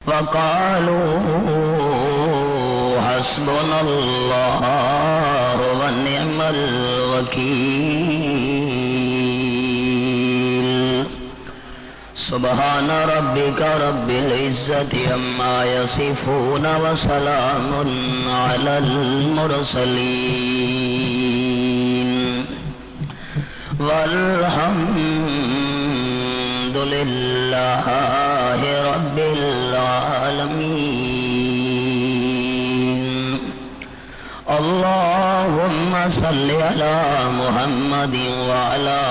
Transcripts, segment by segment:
وقالوا حسبنا الله ونعم الوكيل سبحان ربك رب العزة عما يصفون وسلام على المرسلين والحمد لله رب العالمين اللهم صل على محمد وعلى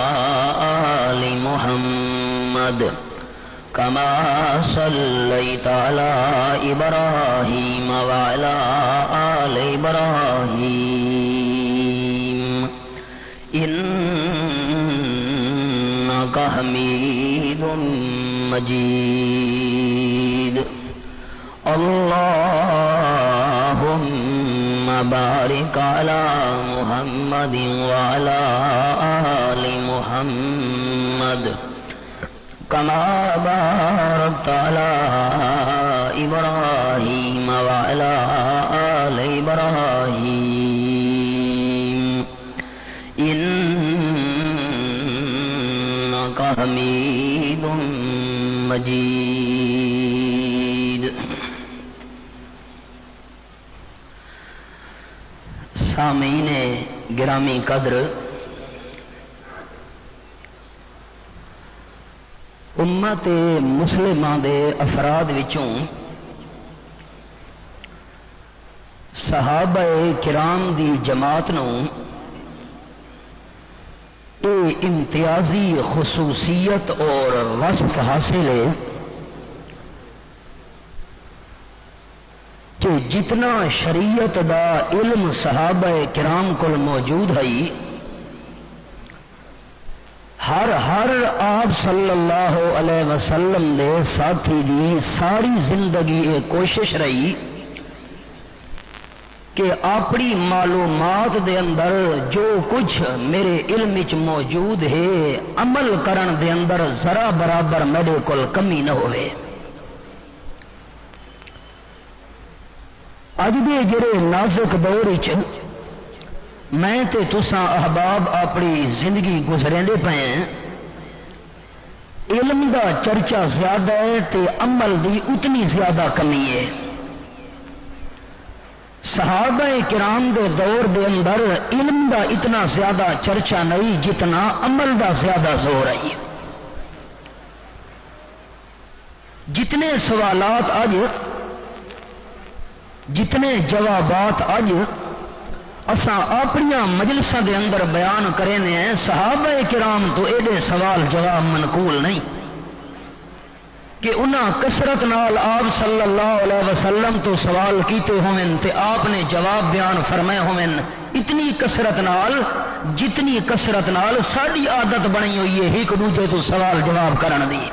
آل محمد كما صليت على إبراهيم وعلى آل إبراهيم إنك حميد مجيد اللهم بارك على محمد وعلى آل محمد كما باركت على إبراهيم وعلى آل إبراهيم إنك حميد مجيد سامعین گرامی قدر، امت مسلمہ دے افراد وچوں صحابہ کرام دی جماعت نو اے امتیازی خصوصیت اور وصف حاصل ہے کہ جتنا شریعت دا علم صحابہ کرام کول موجود ہے، ہر آپ صلی اللہ علیہ وسلم دے ساتھی دی ساری زندگی یہ کوشش رہی کہ اپنی معلومات دے اندر جو کچھ میرے علم وچ موجود ہے عمل کرن دے اندر ذرا برابر میرے کول کمی نہ ہوئے۔ اج دے جڑے نازک دور وچ میں تے تساں احباب اپنی زندگی گزریندے پے ہیں، علم دا چرچا زیادہ ہے تے عمل دی اتنی زیادہ کمی ہے۔ صحابہ کرام دے دور دے اندر علم دا اتنا زیادہ چرچا نہیں جتنا عمل دا زیادہ زور ہے۔ جتنے سوالات اج، جتنے جوابات اج اساں اپنی مجلساں دے اندر بیان کرنے ہیں، صحابہ کرام تو ایڈے سوال جواب منقول نہیں کہ انہاں کثرت نال آپ صلی اللہ علیہ وسلم تو سوال کیتے ہوئن تے آپ نے جواب بیان فرمائے ہوئن، اتنی کثرت نال جتنی کثرت نال ساری عادت بنی ہوئی ہے ایک دوجے تو سوال جواب کرن دی۔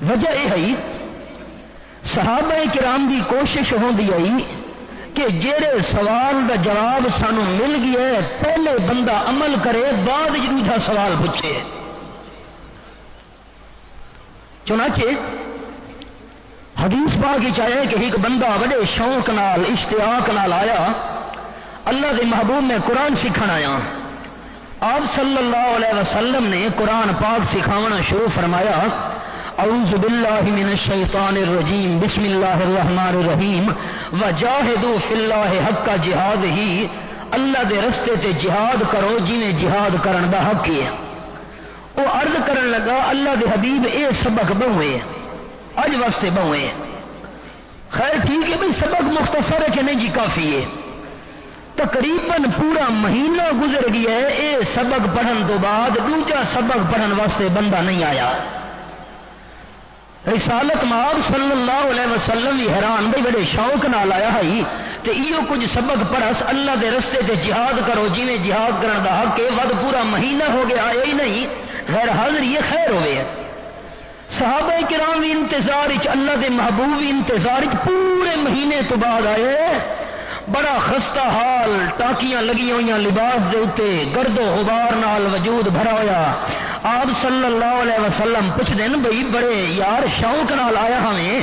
وجہ یہ ہے صحابہ کرام دی کوشش ہوندی ہے کہ جیڑے سوال دا جواب سانو مل گیا ہے پہلے بندہ عمل کرے بعد دوسرا سوال پوچھے۔ چنانچہ حدیث پاک چاہے کہ ایک بندہ بڑے شوق نال اشتیاق نال آیا، اللہ دے محبوب میں قرآن سکھانا آیا۔ آپ صلی اللہ علیہ وسلم نے قرآن پاک سکھاونا شروع فرمایا، اعوذ باللہ من الشیطان الرجیم بسم اللہ الرحمن الرحیم وجاہدوا فی اللہ حق جہادہ، اللہ دے رستے تے جہاد کرو جنہیں جہاد کرن دا حق ہے۔ وہ عرض کرن لگا اللہ دے حبیب اے سبق بہوے اج واسطے بہوے۔ خیر ٹھیک ہے بھئی سبق مختصر ہے کہ نہیں جی کافی ہے، تقریباً پورا مہینہ گزر گیا ہے، اے سبق پڑھن تو بعد دوجا سبق پڑھن واسطے بندہ نہیں آیا۔ رسالت مآب صلی اللہ علیہ وسلم بھی حیران بھئی بڑے شوق نال آیا ہے تے ایو کچھ سبق پڑھس اللہ دے رستے تے جہاد کرو جویں جہاد کرن دا حق ہے، ود پورا مہینہ ہو گیا آیا ہی نہیں، غیر حاضر یہ خیر ہوئے۔ صحابہ کرام بھی انتظار وچ، اللہ دے محبوب بھی انتظار وچ پورے مہینے تو بعد آئے، بڑا خستہ حال، ٹاکیاں لگی ہوئی لباس دے اوتے، گرد و غبار نال وجود بھرا ہویا، آپ صلی اللہ علیہ وسلم پوچھ دین بھئی بڑے یار شوق نال آیا ہمیں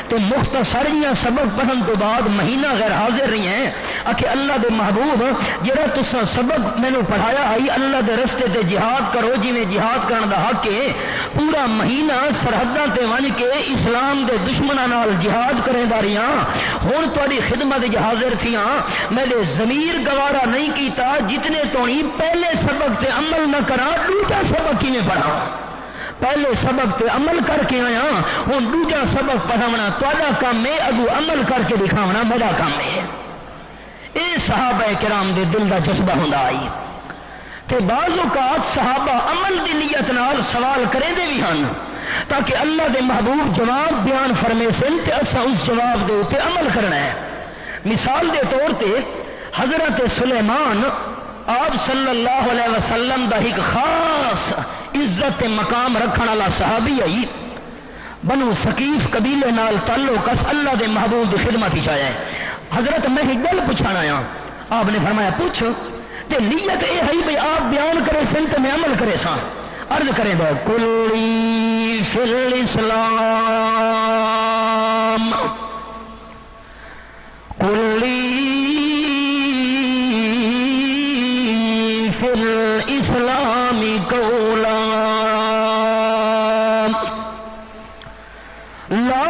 تو مختصر جیاں سبق پڑھن تو بعد مہینہ غیر حاضر رہی ہیں کہ اللہ دے محبوب جڑا تسا سبق مینوں پڑھایا آئی اللہ دے رستے تے جہاد کرو جویں جہاد کرن دا حق ہے پورا مہینہ سرحداں تے ون کے اسلام دے دشمناں نال جہاد کریں داریاں ہن تہاڈی خدمت وچ حاضر تھیاں میرے ضمیر گوارا نہیں کیتا جتنے توڑی پہلے سبق تے عمل نہ کراں دوسرا سبق کیویں پڑھاں پہلے سبق تے عمل کر کے آیا ہوں دوجا سبق پڑھاونا تہاڈا کام ہے اگو عمل کر کے دکھاونا میرا کام ہے یہ صحابہ کرام دے دل دا جذبہ ہوندا آئی تے بعض اوقات صحابہ عمل دی نیت نال سوال کرے دے بھی ہن تاکہ اللہ دے محبوب جواب بیان فرمے سن تے اساں اس جواب دے اوپر عمل کرنا ہے مثال دے طور تے حضرت سلیمان آپ صلی اللہ علیہ وسلم دا ایک خاص عزت مقام رکھنے والا صحابی آئی بنو ثقیف قبیلے نال تعلق اس اللہ دے محبوب کی خدمت ہی آیا ہے حضرت میں ایک گل پوچھانا آیا آپ نے فرمایا پوچھ تے نیت اے ہے بھئی آپ بیان کرے سن تے میں عمل کرے سا عرض کرے دو کلی فی الاسلام کلی فی الاسلام قولا لا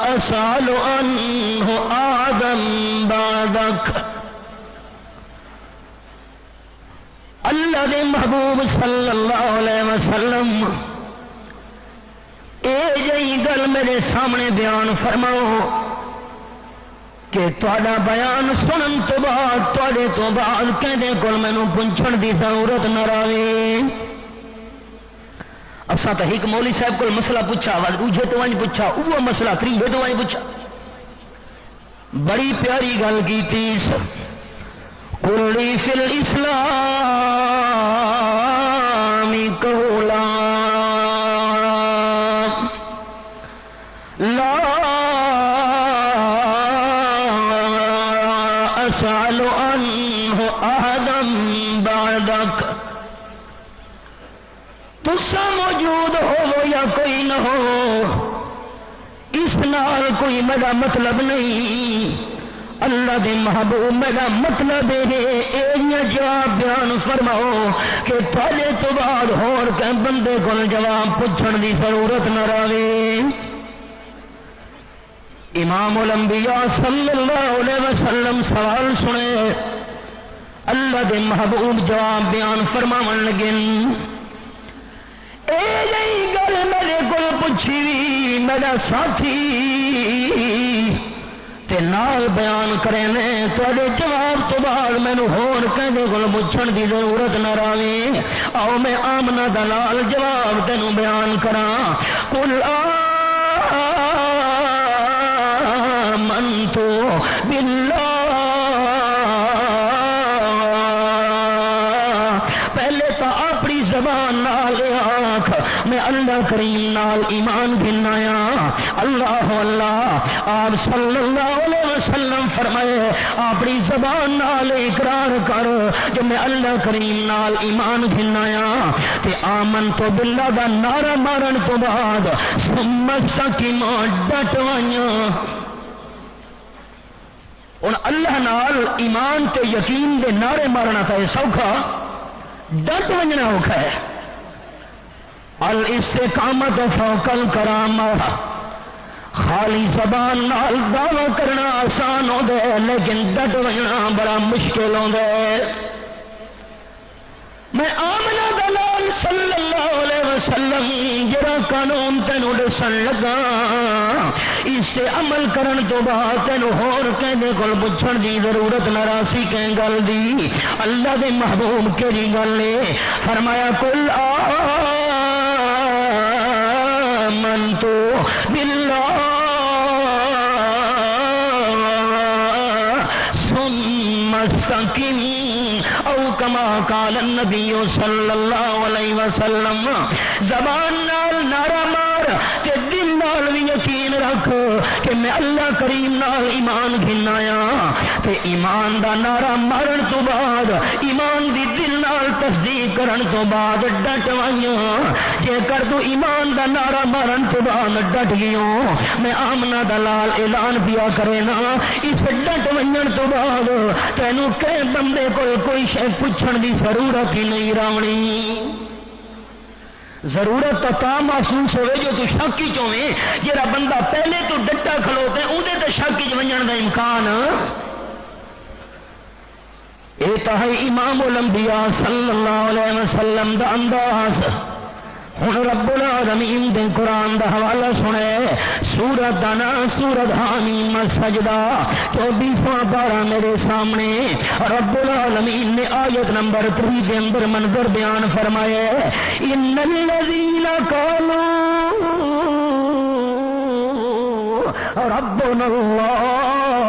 اسأل عنہ آدم بعدک اللہ دے محبوب صلی اللہ علیہ وسلم اے جئی گل میرے سامنے بیان فرماؤ کہ تہاڈا بیان سنن تو بعد تہاڈے تو بعد کہندے کول مینوں پوچھن دی ضرورت نہ رہے اساں تے ایک مولوی صاحب کول مسئلہ پوچھا دوجے تو ونج پوچھا اوہ مسئلہ تریجے تو ونج پوچھا بڑی پیاری گل کیتی کلی فی الاسلام قولا لا اسأل عنہ احدا بعدک تسا موجود ہو یا کوئی نہ ہو اس نال کوئی میرا مطلب نہیں اللہ دے محبوب میرا مطلب ہے جواب بیان فرماؤ کہ تھوڑے تو بعد ہور کے بندے کو جواب پوچھن دی ضرورت نہ رہے امام الانبیاء صلی اللہ علیہ وسلم سوال سنے اللہ دے محبوب جواب بیان فرماون لگے اے نہیں گل میرے کو پوچھی میرا ساتھی تے نال بیان کرے نے تواڈے جواب تو بعد مینوں ہور کہندے کول پوچھن دی ضرورت نہ رہے آؤ میں آمنہ دا نال جواب تینوں بیان کراں قل آمنت باللہ پہلے تو اپنی زبان نال آنکھ میں اللہ کریم نال ایمان گھنایا اللہ اللہ آپ صلی اللہ علیہ وسلم فرمائے اپنی زبان نال اقرار کر جو میں اللہ کریم نال ایمان گھنایا تے آمن تو باللہ دا نعرہ مارن تو بعد ثم استقم ڈٹ وائیاں اور اللہ نال ایمان تے یقین دے نعرے مارنا تھا سوکھا ڈٹ وجنا اوکھا ہے الاستقامت فوق الکرامہ خالی زبان نال دعویٰ کرنا آسان ہو دے لیکن ڈٹ وجنا بڑا مشکل ہو دے میں آمنہ دلال صلی اللہ علیہ وسلم جرا قانون تینوں دسن لگا اس سے عمل کرن تو بعد تینوں ہور کہندے کول پوچھن دی ضرورت نہ راسی کہیں گل دی اللہ دے محبوب کیڑی گل ہے فرمایا کل آمنت باللہ ثم استقم او کما قال النبی صلی اللہ علیہ وسلم زبان نال نعرہ مار تے دل نال بھی یقین رکھ کہ میں اللہ کریم نال ایمان گھنایا تے ایمان دا نعرہ مارن تو بعد ایمان دی دل نال تصدیق کرن تو بعد ڈٹ وائیاں جے کر تو ایمان دا نعرہ مارن تو بعد ڈٹ گیوں میں آمنہ دلال اعلان پیا کرے نا اس ڈٹ ونجن تو بعد تینوں کئی بندے کوئی شے پوچھن دی ضرورت ہی نہیں راونی ضرورت تا محسوس ہوئے جو تو شک ہی چویں جڑا بندہ پہلے تو ڈٹا کھلوتے اودے تے شک ہی ونجن دا امکان اے تا ہے امام الانبیاء صلی اللہ علیہ وسلم دا انداز ہن رب العالمین دے قرآن دا حوالہ سنے سورت دانا سورت حامیم سجدہ 24واں پارہ میرے سامنے رب العالمین نے آیت نمبر 3 کے اندر منظر بیان فرمائے ان الذین قالوا ربنا اللہ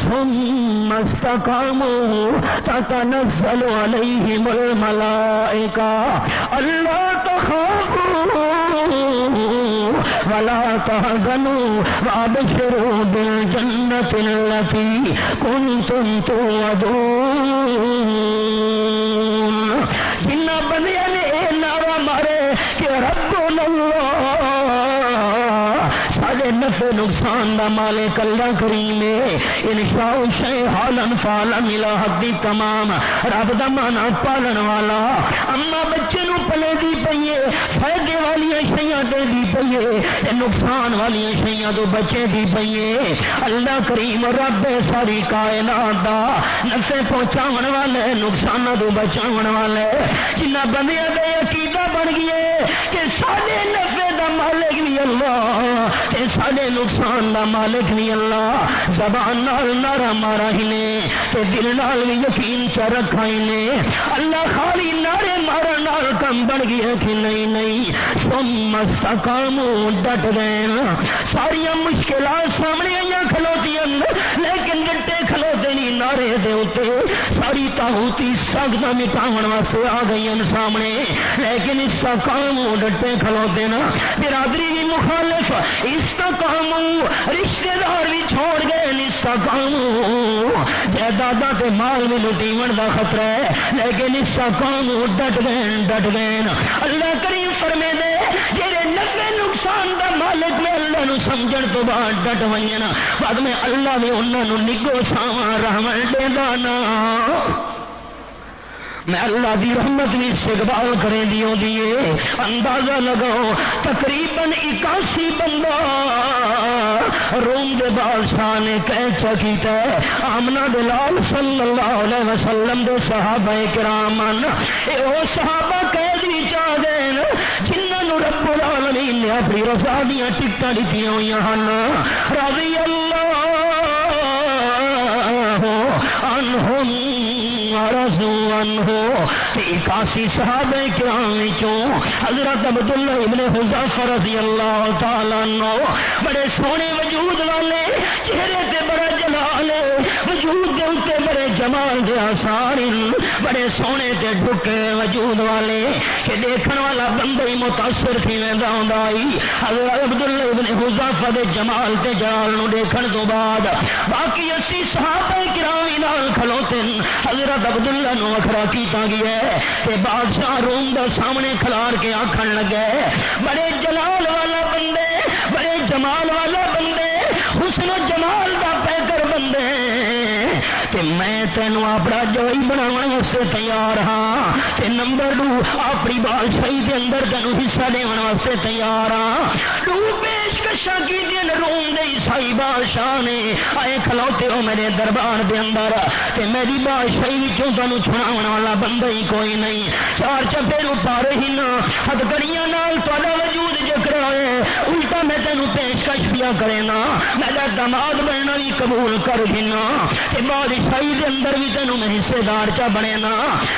ثم استقاموا تتنزل عليهم الملائكة ألا تخافوا ولا تحزنوا وابشروا بالجنة التي كنتم توعدون جنہ بندیاں نے اے نعرہ مارے کہ ربنا اللہ نفع نقصان دا مالک اللہ کریم انشاء شے حالن فالن الہ حد تمام رب دا مانا پالن والا اما بچے نو پلے دی پئیے فائدے والی شیاں دے دی پئیے نقصان والی شیاں تو بچے دی پئیے اللہ کریم رب ساری کائنات دا نفع پہنچاون والے نقصان تو بچاون والے جنہ بندیاں دا عقیدہ بن گئے کہ سارے نفع دا مالک بھی اللہ سارے نقصان دا مالک نہیں اللہ زبان نال نعرہ مارا ہی نے تے دل نال بھی یقین چ رکھا ہی نے اللہ خالی نعرے مارا نال کم بن گیا کہ نہیں ثم استقاموا ڈٹ گئے ساری مشکلات سامنے آئیاں کھلوتیاں لیکن ڈٹے کھلوتے نہیں نعرے دے اوتے ساری طاغوتی سجدہ مٹاون واسطے آ گئیاں سامنے لیکن استقاموا ڈٹے کھلوتے نا برادری بھی مخالف استقاموا رشتے دار بھی چھوڑ گئے استقاموا جائیداد تے مال بھی لٹیون دا خطرہ ہے لیکن استقاموا ڈٹ گئے اللہ کریم فرمے دے جڑے نفع نقصان دا مالک میں اللہ نو سمجھن تو بعد ڈٹ وئیاں بعد میں اللہ نے انہاں نو نگو ساواں رحمت دیندا نا میں اللہ دی رحمت بھی استقبال کریں دیوں دیئے اندازہ لگاؤ تقریباً 81 بندہ روم دے بادشاہ نے کہہ چکیتا ہے آمنہ دلال صلی اللہ علیہ وسلم دے صحابہ کرام اے او صحابہ قید بھی چاہ دین جنہاں رب العالمین نے اپنی رضا دیاں ٹکٹاں دتیاں ہوئیاں ہن رضی اللہ عنہم رضوا عنہ 81 صحابہ کرام وچوں حضرت عبداللہ ابن حذیفہ رضی اللہ تعالیٰ عنہ بڑے سونے وجود والے چہرے تے بڑا جلال وجود دے اوتے بڑے جمال دے آثار بڑے سونے تے ڈھکے وجود والے کہ دیکھن والا بندہ ہی متاثر تھی ویندا ہوندا ائی حضرت عبداللہ ابن حذیفہ دے جمال تے جلال نو دیکھن تو بعد باقی 80 صحابہ کرام نال کھلوتے حضرت عبداللہ نو وکھرا کیتا گیا ہے تے بادشاہ روم دا سامنے کھلار کے آکھن لگے بڑے جلال والا بندے بڑے جمال والا بندے حسن و جمال دا پیکر بندے تے میں تینوں اپنا جوئی بناون واسطے تیار ہاں تے نمبر 2 اپنی بادشاہی دے اندر تینوں حصہ دیون واسطے تیار ہاں تو پیشکشاں کیتیاں روم دے عیسائی بادشاہ نے آئے کھلوتے ہو میرے دربار دے اندر تے میری بادشاہی وچوں تانوں چھڑاون والا بندہ ہی کوئی نہیں چار چپیروں پارے ہی نہ ہتھکڑیاں نال تہاڈا وجود جکرائے الٹا میں تینوں پیشکش پیا کرے نا میرا دماد بننا بھی قبول کر گھنا تے بادشاہی دے اندر بھی تینوں میں حصے دار چا بنے نا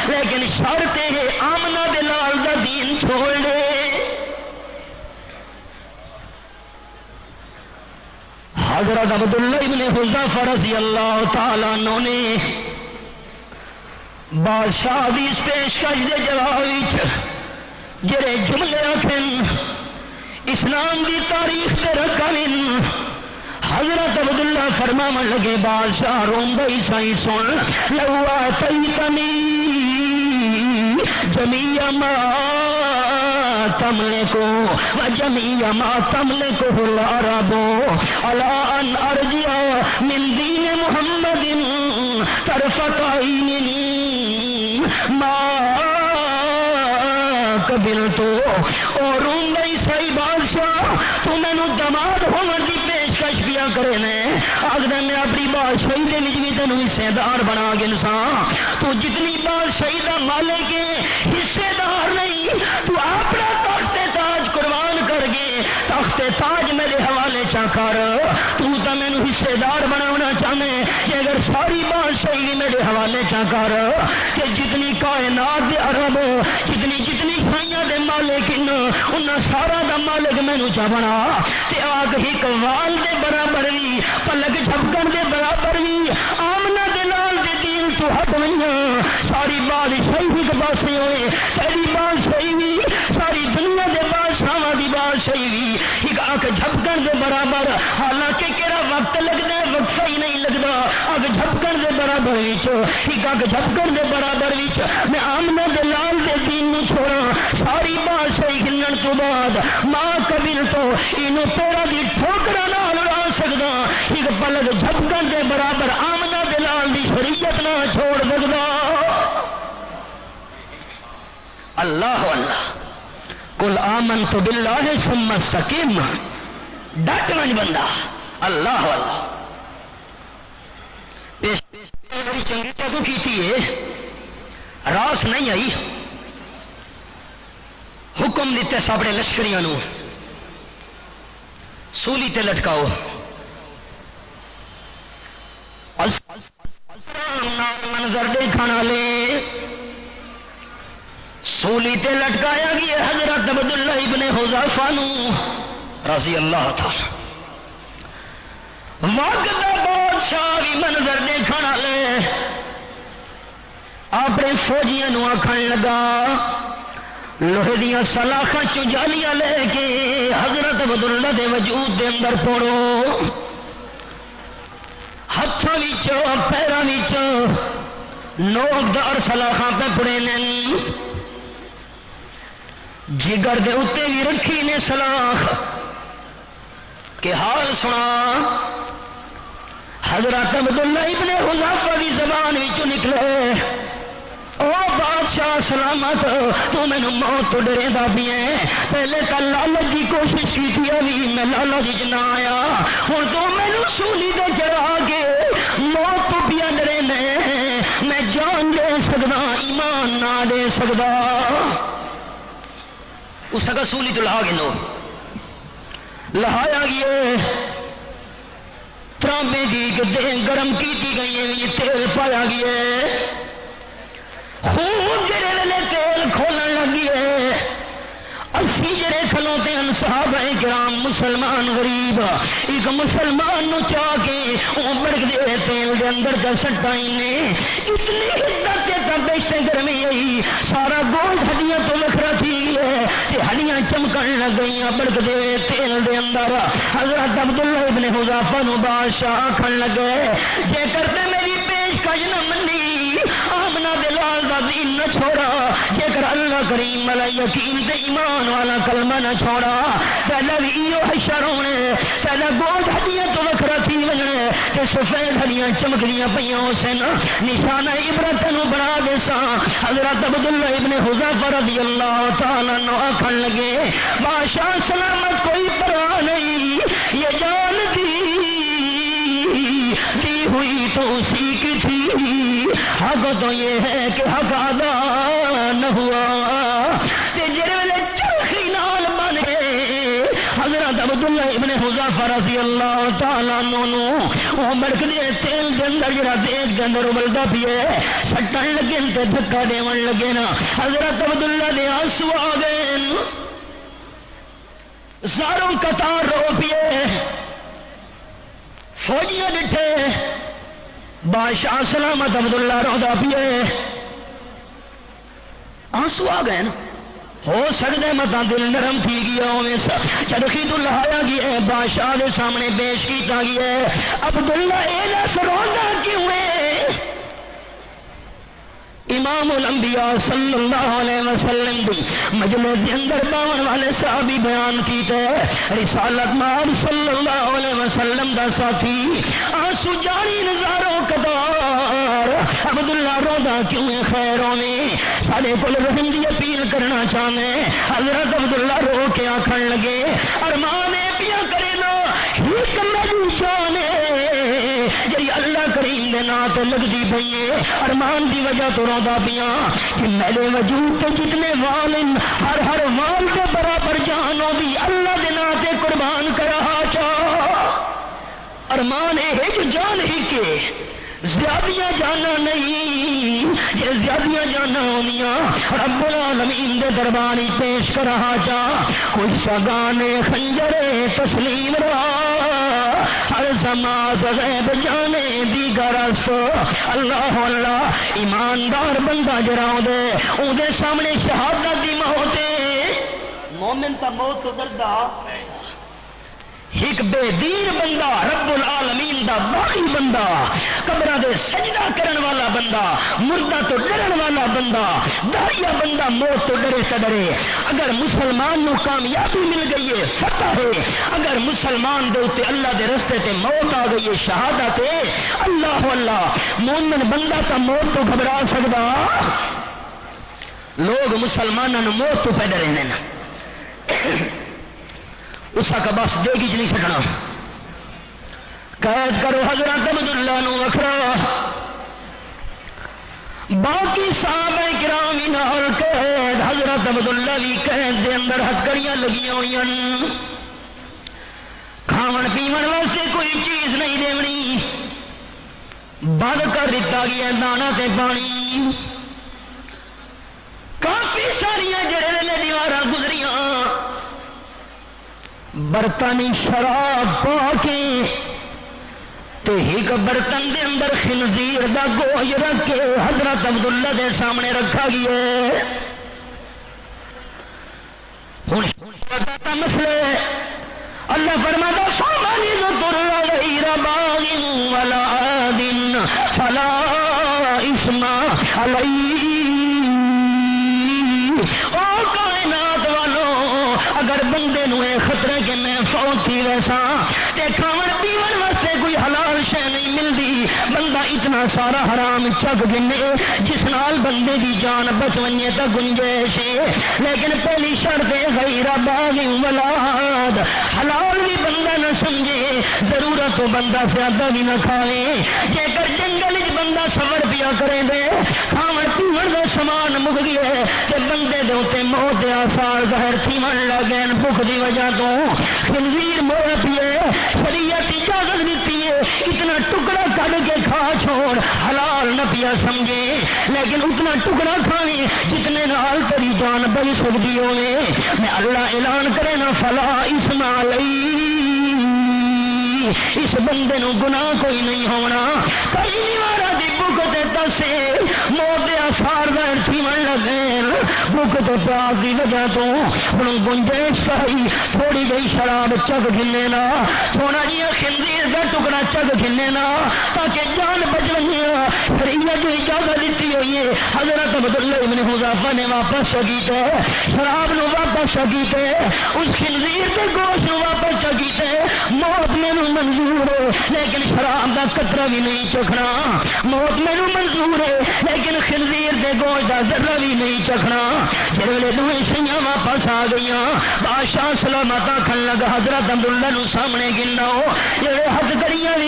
لیکن شرط ہے آمنہ دے لال دا دین چھوڑ دے حضرت عبداللہ ابن حذیفہ رضی اللہ تعالیٰ عنہ نے بادشاہ دی اس پیشکش دے جواب وچ جڑے جملے آکھن اسلام دی تاریخ تے رکھن حضرت عبداللہ فرماون لگے بادشاہ روندا عیسائی سن لو آتیتنی جمیع ما تملک وجمیع ما تملک العرب علی ان ارجع من دین محمد طرفت عین ما قبلت اور روندا عیسائی بادشاہ تو مینوں دماد ہون دی پیشکش کیا کرے نے آخر میں اپنی بادشاہی دے وچ بھی تینوں حصے دار بنا کے انسان تو جتنی بادشاہی دا مالک ہے حصے دار نہیں تو اپنا تخت تاج قربان کر گے تخت تاج میرے حوالے چا کر تو مینوں حصے دار بناونا چاہنے کہ اگر ساری بادشاہی میرے حوالے چا کر کہ جتنی کائنات دے عرب جتنی شاہیاں دے مالک انہاں سارا دا مالک مینوں چا بنا تے آگ ایک وال دے برابر بھی پلک جھپکن دے برابر بھی آمنہ دے لال دے دین تو ہٹ ہوئیاں ساری بادشاہی ایک پاسے ہوئے تیری بادشاہی بھی ساری دنیا دے بادشاہاں دی بادشاہی بھی ایک آگ جھپکن دے برابر حالانکہ کیڑا وقت لگدا ہے وقت ہی نہیں لگدا آگ جھپکن دے برابر وچ ایک آگ جھپکن دے برابر وچ میں آمنہ دے لال دے دین نو چھوڑا ساری بادشاہی ہلن تو بعد ماں قبل تو اینو پیرا دی ٹھوکرا نال اڑا سکدا ایک پلک جھپکن دے برابر آمنہ دے لال دی شریعت نہ چھوڑ سکدا اللہ اللہ قل آمنت باللہ ثم استقم ڈٹ من بندہ اللہ اللہ میری چنگی تو کیتی ہے راس نہیں آئی حکم دیتے ساپڑے لشکریاں نو سولی تے لٹکاؤ منظر دیکھنا لے سولی تے لٹکایا گیا حضرت عبداللہ ابن حذیفہ نو رضی اللہ تعالی وقت بادشاہ بھی منظر دیکھنا لے اپنے فوجیاں نو آکھن لگا لوہے دیاں سلاخاں چنجالیاں لے کے حضرت عبداللہ دے وجود دے اندر پڑو ہاتھوں وچوں پیراں وچوں نوکدار سلاخاں پہ پڑے نے جگر دے اتے بھی رکھی نے سلاخ کہ حال سنا حضرت عبداللہ ابن حذیفہ دی زبان وچوں نکلے او بادشاہ سلامت تو مینوں موت تو ڈرے دا بھی ہے پہلے تو لالچ کی کوشش کی تھی ابھی میں لالچ نہ آیا ہوں تو مینوں سولی دے چڑھا کے موت تو پیا ڈرے نے میں جان دے سکدا ایمان نہ دے سکدا اس کا سولی تو لا گنو لہایا گیا ترامے دی دے گرم کی گئی تیل پایا گیا خون جڑے ویلے تیل کھولن لگی ہے اسی جڑے کھلوتے ہیں صحابہ کرام مسلمان غریب ایک مسلمان نو چاہ کے وہ بڑک دے تیل دے اندر کا سٹائی نے اتنی حدت سے تبیشتے گرمی آئی سارا گوشت ہڈیاں تو وکھرا تھی ہے کہ ہڈیاں چمکن لگ گئی بڑک دے تیل دے اندر حضرت عبداللہ ابن حذیفہ نو بادشاہ آکھن لگے جے کرتے میری پیشکش نہ منی آمنہ دے لال دا دین نہ چھوڑا جے کر اللہ کریم والا یقین تے ایمان والا کلمہ نہ چھوڑا پہلے بھی ایو حشر ہونے پہلے گوشت ہڈیاں تو وکھرا تھی وجنے کہ سفید ہڈیاں چمکڑیاں پیاں حسین نشانہ عبرت نو بنا دے سا حضرت عبداللہ ابن حذیفہ رضی اللہ تعالیٰ نو آکھن لگے بادشاہ سلامت کوئی پرواہ نہیں یہ جان دی ہوئی تو اسی کی تھی حق تو یہ ہے کہ حق ادا نہ ہوا تے جڑے ویلے چرخی نال بن گئے حضرت عبداللہ ابن حذیفہ رضی اللہ تعالیٰ عنہ وہ مڑک دے تیل دے اندر جڑا دیگ دے اندر ابلدا پیے سٹن لگے تے دھکا دیون لگے نا حضرت عبداللہ دے آنسو آ گئے زاروں قطار رو پیے فوجیاں ڈٹھے بادشاہ سلامت عبداللہ رودا پیے آنسو آ گئے نا ہو سکتا ہے متا دل نرم تھی گیا چرخی تو لہایا گیا ہے بادشاہ کے سامنے پیش کیتا گیا ہے عبداللہ اے دس رونا کیوں ہے امام الانبیاء صلی اللہ علیہ وسلم دی مجلس کے اندر باون والے صحابی بیان کیتے رسالت مار صلی اللہ علیہ وسلم دا ساتھی آنسو جاری نظاروں قدار عبداللہ رودا کیوں خیروں میں سارے کل رحم دی اپیل کرنا چاہنے حضرت عبداللہ رو کے آکھن لگے ارمان پیا کرے نا ایک میری شان جی اللہ کریم دے نا تو لگتی پئی ہے ارمان دی وجہ تو رودا پیا کہ میرے وجود تے جتنے وال ہر وال کے برابر جانوں بھی اللہ دے نا تے قربان کرا چاہ ارمان ہے جو جان ہی کے زیادیاں جانا نہیں یہ زیادیاں جانا ہونیاں رب العالمین دے دربار پیش کرا چاہ کوئی شگان خنجر تسلیم را ہر سماز غیب جانے دیگر اللہ اللہ ایماندار بندہ جراؤ دے اون دے سامنے شہادت دی موت مومن تا موت تو ڈردا ایک بے دین بندہ رب العالمین دا باقی بندہ قبرہ دے سجدہ کرن والا بندہ مردہ تو ڈرن والا بندہ داریا بندہ موت تو ڈرے سے ڈرے اگر مسلمان نو کامیابی مل گئی ہے فتح ہے اگر مسلمان دے اتے اللہ دے رستے تے موت آ گئی ہے شہادت ہے اللہ اللہ مومن بندہ تا موت تو گھبرا سکدا لوگ مسلمانوں موت تو پہ ڈرے ہیں اس کا بس دے گی نہیں سکنا قید کرو حضرت عبداللہ نو وکھرا باقی صحابہ کرام نال قید حضرت عبداللہ بھی قید دے اندر ہتکڑیاں لگیاں ہوئی کھاون پیون واسطے کوئی چیز نہیں دیونی بند کر دیتا گیا دانا تے پانی کافی ساریاں جڑے نے دیواراں گزریاں برتنی شراب پا کے تے ایک برتن دے اندر خنزیر دا گوشت رکھ کے حضرت عبداللہ دے سامنے رکھا گیا ہوں مسئلے اللہ فرماتا فمن اضطر غیر باغ ولا عاد فلا اثم علیہ او کائنات والوں اگر بندے نو خطرے کے میں فوت تھی ویسا تے کھاون پیون واسطے کوئی حلال شے نہیں ملتی بندہ اتنا سارا حرام چگ گنے جس نال بندے دی جان بچ ونجے تا گنجائش ہے لیکن پہلی شرط ہے غیر باغ ولا عاد حلال بھی بندہ نہ سمجھے ضرورت تو بندہ زیادہ بھی نہ کھاوے جے کر جنگل وچ بندہ سفر پیا کرے دے کھاون پیون دا سامان مک گیا تے بندے دے اوتے موت دے آثار ظاہر تھیون لگے بھوک دی وجہ تو خنزیر موت پیے شریعت اجازت دیتی ہے اتنا ٹکڑا کر کے کھا چھوڑ حلال نہ پیا سمجھے لیکن اتنا ٹکڑا کھانے جتنے نال تیری جان بچ سکتی ہوئے میں اللہ اعلان کرے نا فلا اسم علیہ اس بندے نو گناہ کوئی نہیں ہونا پہلی بار دی بھوک تے دسے موت دے آثار ظاہر تھیون لگے بھوک تے پیاس دی وجہ تو ہن گنجائش پائی تھوڑی گئی شراب چگ گھنے نا تھوڑا جہا خنزیر کا ٹکڑا چگ گھنے نا تاکہ جان بچ لگے شریعت جو اجازت دیتی ہوئی ہے حضرت عبداللہ ابن حذافہ نے واپس چگیتے شراب نو واپس چگیتے اس خنزیر کے گوشت نو واپس چگیتے موت مینو منظور ہے لیکن شراب کا قطرہ بھی نہیں چکھنا موت مینو منظور ہے لیکن خنزیر کے گوشت کا ذرہ بھی نہیں چکھنا جس ویلے دویں شیاں واپس آ گئی بادشاہ سلامت آخن لگا حضرت عبداللہ نو سامنے گننا جڑے ہتھکڑیاں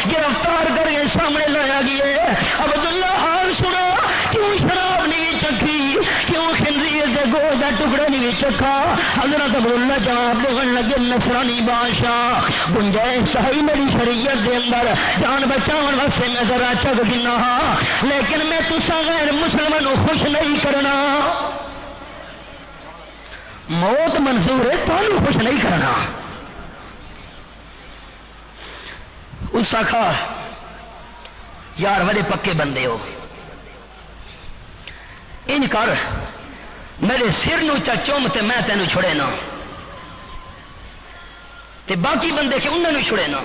گرفتار کر کے سامنے لایا گیا عبداللہ حال سنا کیوں شراب نہیں چکھی کیوں خنزیر کے گوشت کا ٹکڑا نہیں چکھا حضرت عبداللہ جواب دینے لگے نصرانی بادشاہ گنجائش صحیح میری شریعت دے اندر جان بچاؤن واسطے میں ذرا چگ گنا لیکن میں تسا غیر مسلمانوں خوش نہیں کرنا موت منظور ہے تو خوش نہیں کرنا اس آخا یار بڑے پکے بندے ہو ان کر میرے سر نو چا چوم تے میں تینوں چھڑے نا تے باقی بندے کہ انہوں نے چھڑے نا.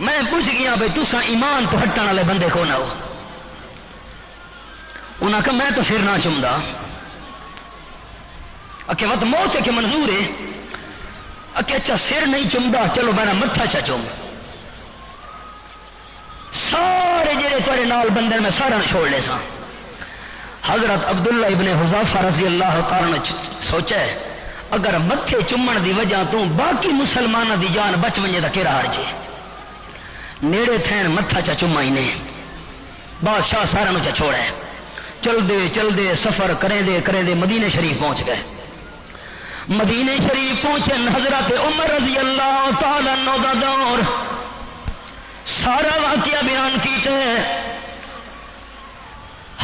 میں پوچھ گیا بھائی تساں ایمان تو ہٹن والے بندے کو نہ ہو. انہاں کہا میں تو سر نہ چمدا. اکے وقت موت ہے کہ منظور ہے. اکے اچھا سر نہیں چمدا چلو میں متھا چا چوم. سارے جڑے تیرے نال بندے میں سارا چھوڑ لے سا. حضرت عبداللہ ابن حذیفہ رضی اللہ تعالی نے سوچا ہے اگر متھے چومن دی وجہ تو باقی مسلمانوں دی جان بچ ونجے دا کیڑا حرج ہے. نیڑے تھین متھا چا چوما ہی نے. بادشاہ سارا نو چا چھوڑا ہے. چل دے سفر کریں دے مدینے شریف پہنچ گئے. مدینے شریف پہنچے حضرت عمر رضی اللہ تعالی عنہ دا دور سارا واقعہ بیان کیتے.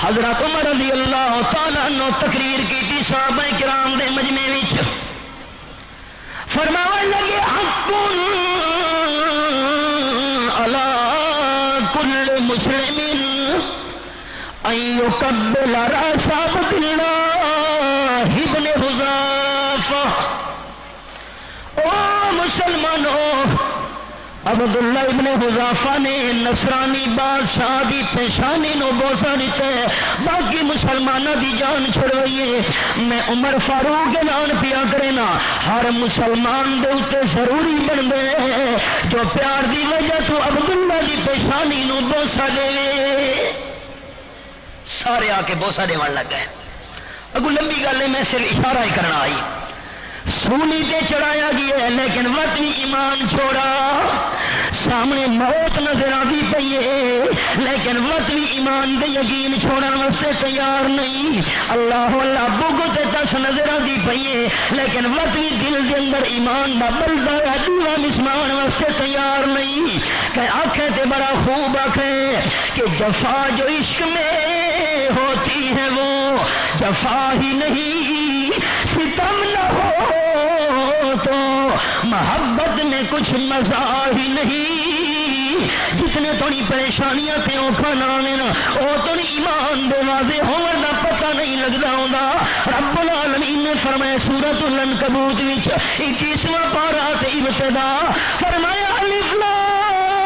حضرت عمر رضی اللہ تعالی عنہ تقریر کی صحابہ کرام دے مجمع وچ فرمانے لگے حق علی کل مسلم ان یقبل راس عبداللہ ابن حذیفہ. او مسلمانوں عبداللہ ابن حذیفہ نے نصرانی بادشاہ دی پیشانی نو بوسا دیتا ہے. باقی مسلمانوں دی جان چھڑوئیے. میں عمر فاروق اعلان پیا کرے نا ہر مسلمان دے اوتے ضروری بن دے جو پیار دی وجہ تو عبداللہ دی پیشانی نو بوسا دے. سارے آ کے بوسا دیوان لگ گئے. اگو لمبی گل ہے میں صرف اشارہ ہی کرنا آئی. سولی تے چڑھایا گیا ہے لیکن وطنی ایمان چھوڑا. سامنے موت نظر آتی پئی ہے لیکن وطنی ایمان دے یقین چھوڑنے واسطے تیار نہیں. اللہ اللہ بغض تے تس نظر آتی پئی ہے لیکن وطنی دل دے اندر ایمان دا بلدا ہے دیوا مسمان واسطے تیار نہیں. کہ آنکھیں تے بڑا خوب آنکھیں کہ جفا جو عشق میں ہوتی ہے وہ جفا ہی نہیں. ستم نہ ہو تو محبت میں کچھ مزہ ہی نہیں. جتنے تھوڑی پریشانیاں تھے وہ کھانا لینا وہ تو ایمان دے واضح ہونے کا پتہ نہیں لگتا ہوتا. رب العالمین نے فرمایا سورۃ العنکبوت وچ 21واں پارہ تے ابتدا فرمایا الف لام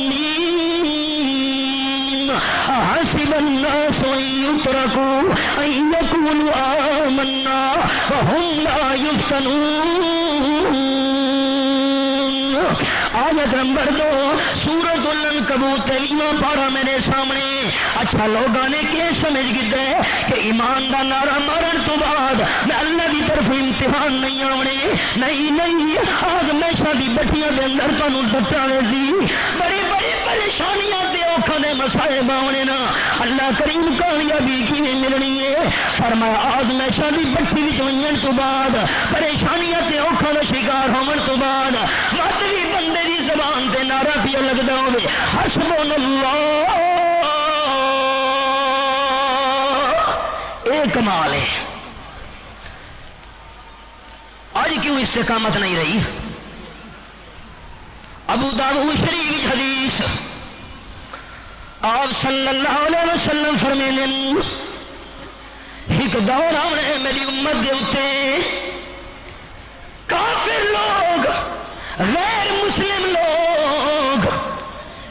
میم حسب الناس ان یترکوا ان یقولوا آمنا وهم لا یفتنون. آیت نمبر 2 سورۃ العنکبوت 23واں پارہ میرے سامنے. اچھا لوگوں نے کیا سمجھ گئے کہ ایمان دا نعرہ مارن تو بعد میں اللہ کی طرف امتحان نہیں آنے. نہیں آزمائشاں دی بٹیاں دے اندر تانوں دتا سی بڑی بڑی پریشانیاں تے اوکھاں دے مصائب آنے نا. اللہ کریم کامیابی کیویں ملنی ہے فرمایا آزمائشاں دی بٹی وچ ونجن تو بعد پریشانیاں تے اوکھاں دا شکار ہون تو بعد وقت بھی بندے دی زبان تے نعرہ پیا لگدا ہوے حسبنا اللہ. ایک کمال ہے. آج کیوں استقامت نہیں رہی؟ ابو داؤد شریف حدیث آپ صلی اللہ علیہ وسلم فرمینے ایک دور آنے میری امت دے اوتے کافر لوگ غیر مسلم لوگ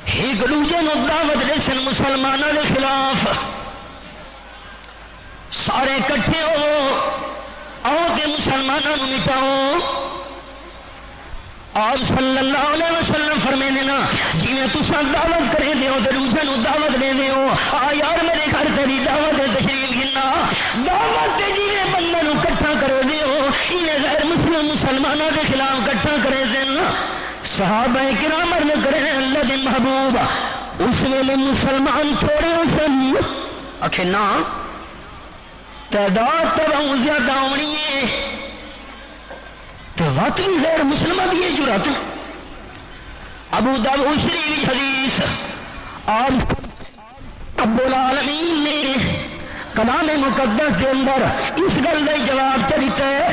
ایک دوسرے نو دعوت دے سن مسلمانوں کے خلاف. سارے کٹھے ہو آؤ کہ مسلمانوں کو مٹاؤ. آپ صلی اللہ علیہ وسلم فرمینے نا جی میں تساں دعوت کرے دیو تے دوسرے نو دعوت دے دیو. آ یار میرے گھر تیری دعوت تشریف گنا دعوت تے جی بندے نو کٹھا کرے دیو انہیں غیر مسلم مسلمانوں کے خلاف کٹھا کرے دین. صحابہ کرام عرض کرے اللہ دے محبوب اس ویلے مسلمان تھوڑے سن. آخے نا تعداد تو زیادہ ہونی ہے تو واقعی غیر مسلمہ بھی یہ جرات. ابو داؤد شریف حدیث اور رب العالمین نے کلام مقدس کے اندر اس گل کا جواب چلتا ہے.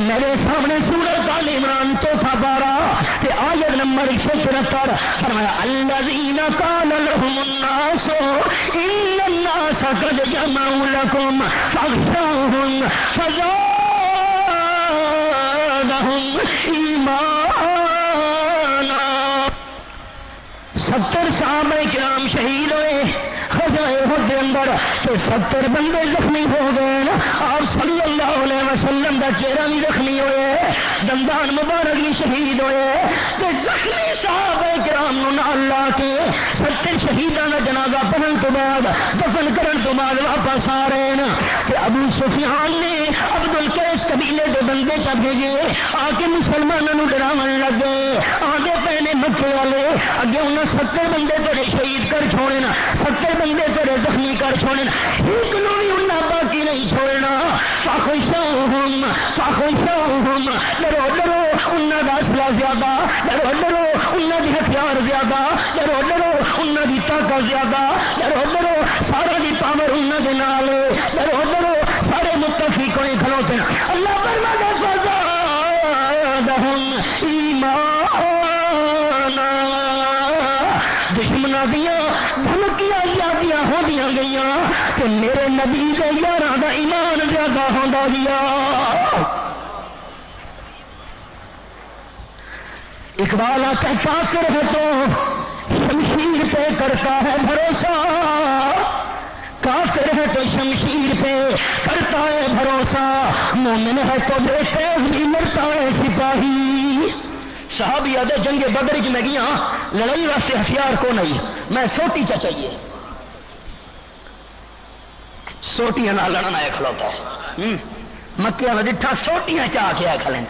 میرے سامنے سورۃ آل عمران چوتھا پارہ تے آیت نمبر 173 فرمایا الذین قال لهم الناس ان الناس قد جمعوا لكم فاخشوهم فزادهم ایمانا. 70 صحابہ کرام شہید ہوئے خزائے احد کے اندر تو 70 بندے زخمی ہو گئے. آپ صلی اللہ علیہ وسلم کا چہرہ بھی زخمی ہوئے, دندان مبارک بھی شہید ہوئے. تو زخمی صحابہ کرام نو نال لا کے 70 شہیداں دا جنازہ پڑھن تو بعد دفن کرن تو بعد واپس آ رہے ہیں. کہ ابو سفیان نے عبد القیس قبیلے دے بندے چ بھیجے آ کے مسلمانوں نو ڈراون لگے. آگے پہنے مکے والے اگے انہاں 70 بندے تیرے شہید کر چھوڑے نا, 70 بندے تیرے زخمی کر چھوڑے نا, ایک نو بھی انہاں باقی نہیں چھوڑنا. فخشوہم فخشوہم, ڈرو ڈرو انہاں دا اسلحہ زیادہ, ڈرو ڈرو انہاں دی ہتھیار زیادہ, ڈرو ڈرو انہاں دی طاقت زیادہ, ڈرو ڈرو سارا دی پاور انہاں دے نال, ڈرو ڈرو سارے متفق ہوئے کھلوتے ہیں. اللہ فرماتا ہے فزادہم ایمانا. دشمنوں دیا دھمکیاں زیادہ ہوندیاں گئیاں کہ میرے نبی دے یاراں دا ایمان زیادہ ہوندا گیا. اقبال آتا ہے کافر ہے تو شمشیر پہ کرتا ہے بھروسہ, کافر ہے تو شمشیر پہ کرتا ہے بھروسہ, مومن ہے تو بے تیغ بھی مرتا ہے سپاہی. صحابی آدھے جنگ بدر میں گیا لڑائی واسطے ہتھیار کو نہیں, میں سوٹی چا چاہیے, سوٹیاں نہ لڑنا ہے کھلوتا ہے. مکے والا ڈٹھا سوٹیاں چاہ کے آ کھلیں.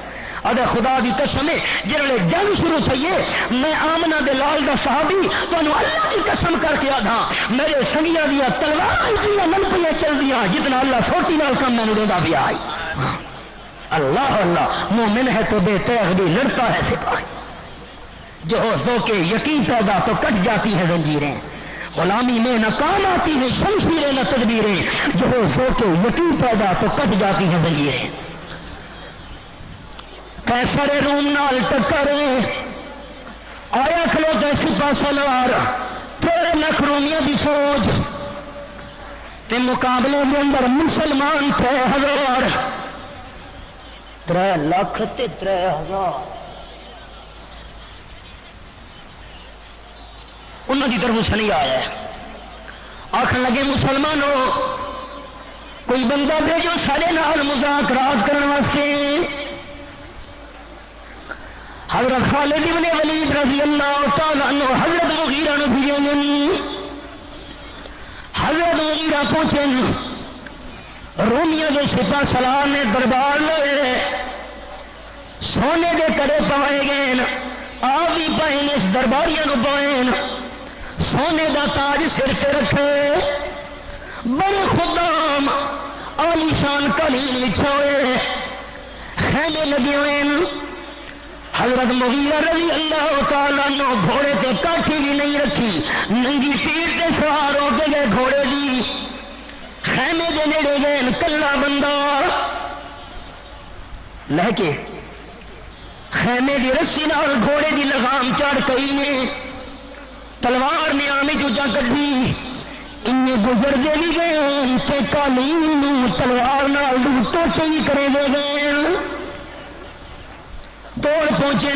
اگر خدا دی قسم ہے جنہوں جنگ شروع تھئیے میں آمنہ دے لال دا صحابی تو انہوں اللہ کی قسم کر کے آدھا میرے سنگیاں دیا تلوار دیا ملپیاں چل دیا جتنا اللہ سوٹی نال کم میں نے دا بھی آئی. اللہ اللہ مومن ہے تو بے تیغ بھی لڑتا ہے سپاہی. جو ذوق یقین پیدا تو کٹ جاتی ہے زنجیریں, غلامی میں نہ کام آتی ہیں شمشیریں نہ تدبیریں, جو ذوق یقین پیدا تو کٹ جاتی ہیں زنجیریں. قیصر روم نال ٹکر آیا کھلوتا سپاہ سالار 13 لاکھ رومیاں دی فوج تے مقابلے کے اندر مسلمان 3000, 3 لاکھ تے 3000. انہوں کی طرف سنی آیا آخر لگے مسلمانوں کوئی بندہ بھیجو سارے نال مذاکرات کرنے واسطے. حضرت خالد بن ولید رضی اللہ تعالیٰ عنہ حضرت مغیرہ نے بھیجیں. حضرت مغیرہ پہنچیں, رومیوں کے سپاہ سالار نے دربار لے سونے کے کڑے پائے گئے, آپ بھی پائے اس درباریاں نو پائے, سونے کا تاج سر پہ رکھے, بڑے خدام عالیشان قالین بچھائے, خیمے لگے ہوئے. حضرت مغیرہ رضی اللہ تعالیٰ عنہ گھوڑے تے کاٹھی بھی نہیں رکھی, ننگی پیٹ تے سوار ہو کے گئے گھوڑے دی, خیمے دے نیڑے گئے کلا بندہ لے کے خیمے دی رسی نال گھوڑے دی لگام چڑھ کئی نے تلوار نے آمی چوچا کٹھی, ان گزرتے بھی گئے تے قالین تلوار نال ڈوٹو چی کرے دے گئے. دوڑ پہنچے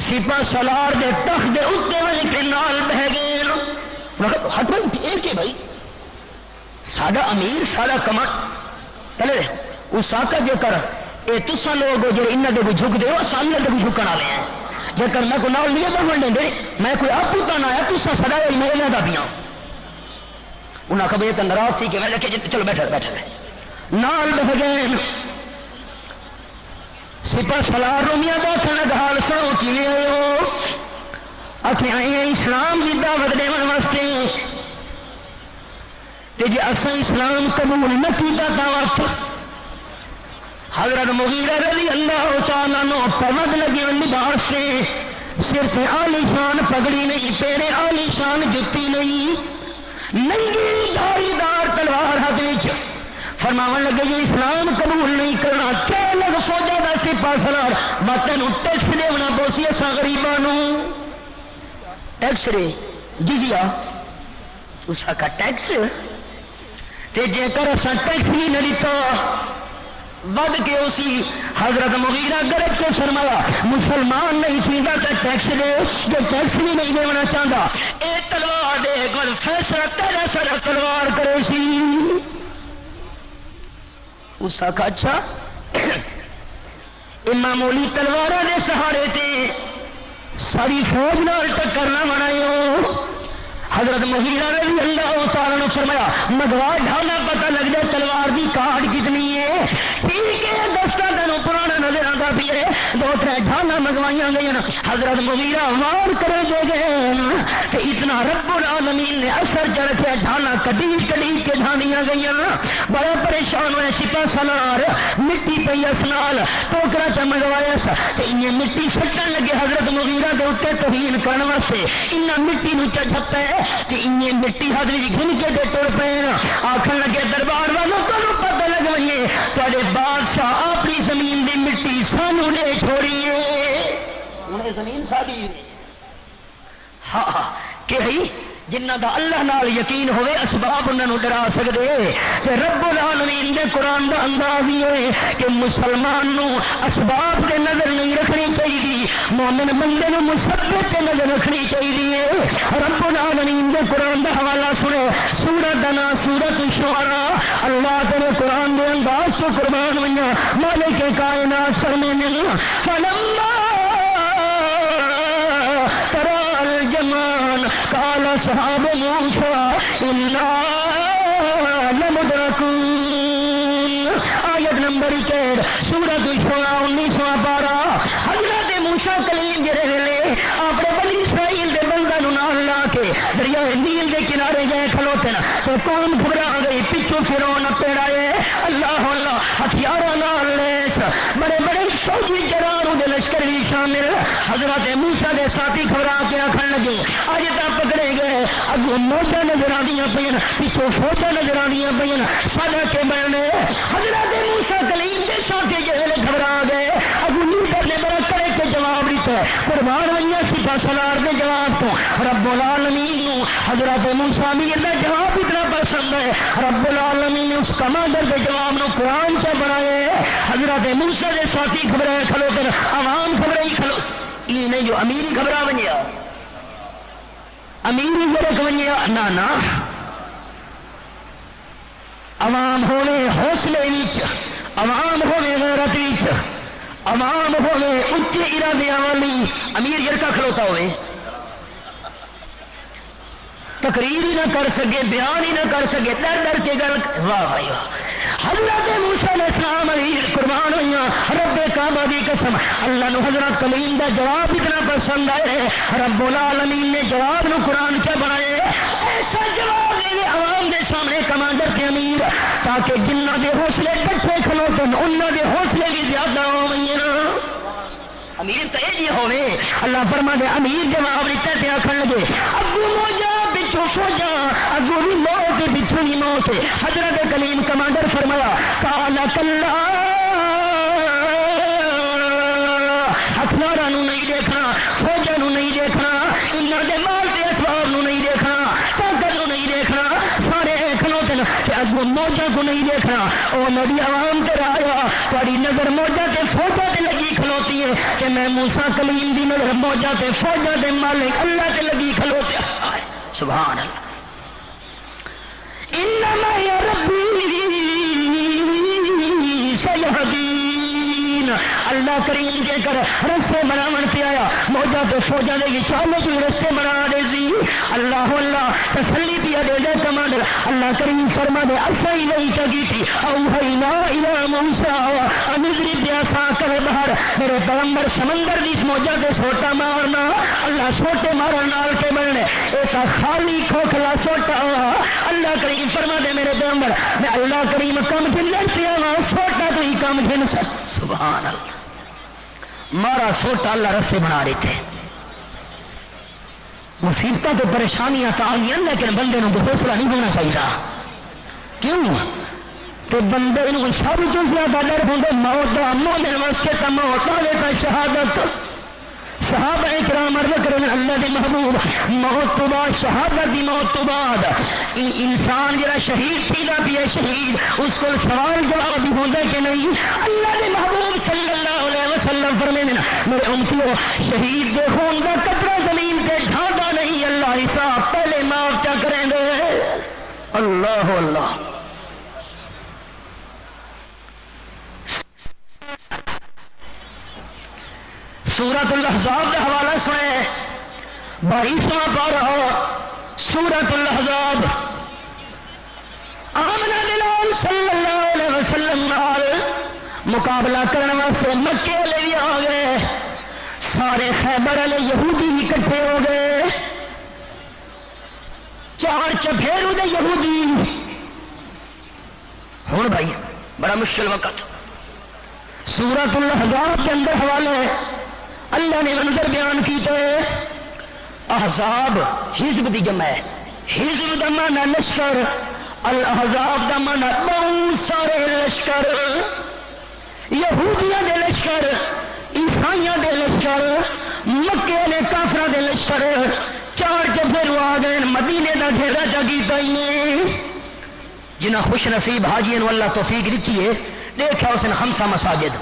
سپاہ سالار دے تخت دے اتنے والے کے نال بہ گئے. ہٹ کے بھائی ساڈا امیر ساڈا کما چلے اس آکا جے کر اے تسا لوگ جو انہاں دے جھک دے ہو سامنے دے جھکن والے ہیں, جے کر میں کوئی نال نہیں بن دے میں کوئی آپ پوتا نہ آیا تسا سڑا میرے دا پیاں. انہاں کبھی تے ناراض تھی کہ میں کہ چلو بیٹھے بیٹھے نال بہ گئے. سپاہ سالار رومیاں دا کھڑا حال سنو کی آئے ہو, اکھے آئے ہیں اسلام کی دعوت دیون واسطے, تے جے اساں اسلام قبول نہ کیتا دعوت. حضرت مغیرہ رضی اللہ تعالیٰ عنہ پوند لگے لباس سے, سر سے عالیشان پگڑی نہیں, پیرے عالیشان جتی نہیں, ننگی دھاری دار تلوار ہاتھ وچ فرماون لگے جو اسلام قبول نہیں کرنا کہ لگ فوجا کا سپاہ سالار میں تینوں ٹیکس دینا پوسی اصا غریباں ٹیکس رے جزیا اس کا ٹیکس تے جے کر اصا ٹیکس ہی نہ دیتا ود کے اسی حضرت مغیرہ گرج کے فرمایا مسلمان نہیں سیدھا تو ٹیکس دے جو ٹیکس بھی نہیں دینا چاہتا اے تلوار دے گل فیصلہ تیرا سر تلوار کرے سی اس کا اچھا معمولی تلوار کے سہارے تے ساری فوج نال ٹکر نہ بناؤ حضرت مغیرہ رضی اللہ تعالیٰ نے فرمایا مگوا ڈھالا پتہ لگ جائے تلوار کی کاٹ کتنی ہے ٹھیک ہے دستا تینوں پرانا نظر آتا بھی ہے دو تر ڈھالا منگوائی گئی حضرت مغیرہ وار کرے دے گئے کہ اتنا رب العالمین نے اثر چ رکھا ڈھالا کٹی کٹی کے ڈھانیاں گئی بڑا پریشان ہوئے سپاہ سالار مٹی پی اسنال ٹوکرا چ منگوایا سا انہیں مٹی سٹن لگے حضرت مغیرہ کے اتنے توہین کرنے واسطے انہیں مٹی نو چپ ہے کہ انہیں مٹی ہاتھ گھن کے دے ٹر پے آخر لگے دربار والوں کو پتہ لگ گئی تے بادشاہ اپنی زمین کی مٹی سانو نے چھوڑی ہے انہیں زمین ساری ہاں کہ جنہ دا اللہ نال یقین ہوئے اسباب انہوں ڈرا سکتے کہ رب العالمین دے قرآن دا انداز ہی ہوئے کہ مسلمان نو اسباب دے نظر نہیں رکھنی چاہیے مومن بندے نو مسبب تے نظر رکھنی چاہیے رب العالمین دے قرآن دا حوالہ سنے سورۃ دنا سورۃ الشعراء اللہ تیرے قرآن دے انداز سے قربان ہوئیاں مالک کائنات فرمانے فلما ترى الجمعان قال اصحاب موسى انا لمدركون آیت نمبر 4 سورۃ الشعراء 1912 حضرت موسیٰ کلیم جڑے ویلے اپنے بنی اسرائیل دے بندہ نو نال لا کے دریائے نیل دے کنارے گئے کھلوتے نا تو قوم گھبرا گئی پیچھے فرعون پیڑائے اللہ اللہ ہتھیاراں نال لیس بڑے بڑے فوجی جراروں دے لشکر بھی شامل حضرت موسیٰ دے ساتھی گھبرا کے آکھن لگے اج تک پکڑے گئے اگوں موجاں نظر آندیاں پئیاں پیچھے فوجاں نظر آندیاں پئیاں ساڈا کے بننے حضرت موسیٰ کلیم دے ساتھی جڑے گھبرا گئے اگوں لیڈر نے بڑا کڑے کے جواب دیتا قربان ہوئیاں سپاہ سالار دے جواب تو رب العالمین نو حضرت موسیٰ میر دا جواب اتنا پسند ہے رب العالمین نے اس کمانڈر کے جواب نو قرآن سے بنائے حضرت موسیٰ دے ساتھی گھبرائے کھلو کر عوام گھبرائی کھلو یہ نہیں جو امیری گھبرا بنیا امیری گرک بنیا نا عوام ہونے حوصلے وچ عوام ہونے غیرت وچ عوام ہونے اچے ارادے والی امیر جرکا کھلوتا ہوئے تقریر ہی نہ کر سکے بیان ہی نہ کر سکے ڈر ڈر کے گل واہ بھائی واہ حضرت موسیٰ علیہ السلام علیہ قربان ہوئیاں رب کعبہ دی قسم اللہ نو حضرت کلیم دا جواب اتنا پسند آئے رب العالمین نے جواب نو قرآن کیا بنائے ایسا جواب لے عوام دے سامنے کمانڈر کے امیر تاکہ جنہ دے حوصلے کٹھے کھلوتے انہوں دے حوصلے بھی زیادہ ہو گئی امیر تو یہ ہوئے اللہ فرما دے امیر جواب دیتا تے آخر لگے ابو موجا پچھو فوجا اگو بھی موت پچھو بھی موت حضرت کلیم کمانڈر فرمایا کالا کلا ہتھیارا نو نہیں دیکھنا فوجا نو نہیں دیکھنا انہوں دے مال کے اسباب نو نہیں دیکھنا طاقت نو نہیں دیکھنا سارے کھلوتے کہ اگو موجا کو نہیں دیکھنا او نبی عوام تے آیا تاری نظر موجا تے فوجا تے لگی کھلوتی ہے کہ میں موسیٰ کلیم دی نظر موجا تے فوجا تے مالک اللہ تے لگی کھلوتے سبحان اللہ انما یا ربی سیہدین اللہ کریم کے کر رستے بناون پہ آیا موجہ تو فوجہ دے گی چالے کی رستے بنا دے سی اللہ اللہ تسلی پیا دے دے کمانڈر اللہ کریم فرما دے اصلی نہیں چگی تھی اوہینا الى موسیٰ امدری بیاسا کر بہر میرے پیغمبر سمندر دی موجہ دے سوٹا مارنا اللہ سوٹے مارن نال کے بننے ایک خالی کھوکھلا سوٹا اللہ کریم فرما دے میرے پیغمبر میں اللہ کریم کم جنر پیا سوٹا تو ہی کم جن سبحان اللہ مارا سوٹا اللہ رستے بنا رہے تھے مصیبتیں تو پریشانیاں تو آئی ہیں لیکن بندے نو حوصلہ نہیں ہونا چاہیے کیوں تو بندے سب تو زیادہ ڈر ہوں موت کا، مومن واسطے تو موت والے کا شہادت۔ صحابہ کرام عرض کریں اللہ کے محبوب موت تو بعد شہادت دی موت تو بعد انسان جڑا شہید تھی نہ بھی ہے شہید اس کو سوال جواب بھی ہوتا کہ نہیں؟ اللہ کے محبوب صلی اللہ علیہ وسلم فرماتے ہیں میرے امتیو شہید دے خون کا قطرہ زمین پہ ڈھانڈا نہیں، اللہ حساب پہلے معاف کیا کریں گے۔ اللہ اللہ سورۃ الاحزاب کا حوالہ سنیں 22واں پارہ سورۃ الاحزاب۔ آمنہ بلال صلی اللہ علیہ وسلم نال مقابلہ کرنے واسطے مکے والے بھی آ گئے، سارے خیبر والے یہودی اکٹھے ہو گئے، 4 چفیرو دے یہودی۔ ہوں بھائی بڑا مشکل وقت سورۃ الاحزاب کے اندر حوالے اللہ نے منظر بیان کیتے احزاب حزب دی جمع ہے، حزب دا معنی لشکر، الاحزاب دا معنی بہت سارے لشکر، یہودیاں دے لشکر، عیسائیاں دے لشکر، مکے نے کافراں دے لشکر، 4 چفیرو آ گئے، مدینے دا گھیرا چا کیتا جنہیں خوش نصیب حاجیوں اللہ توفیق دیتی ہے دیکھا اس نے 5 مساجد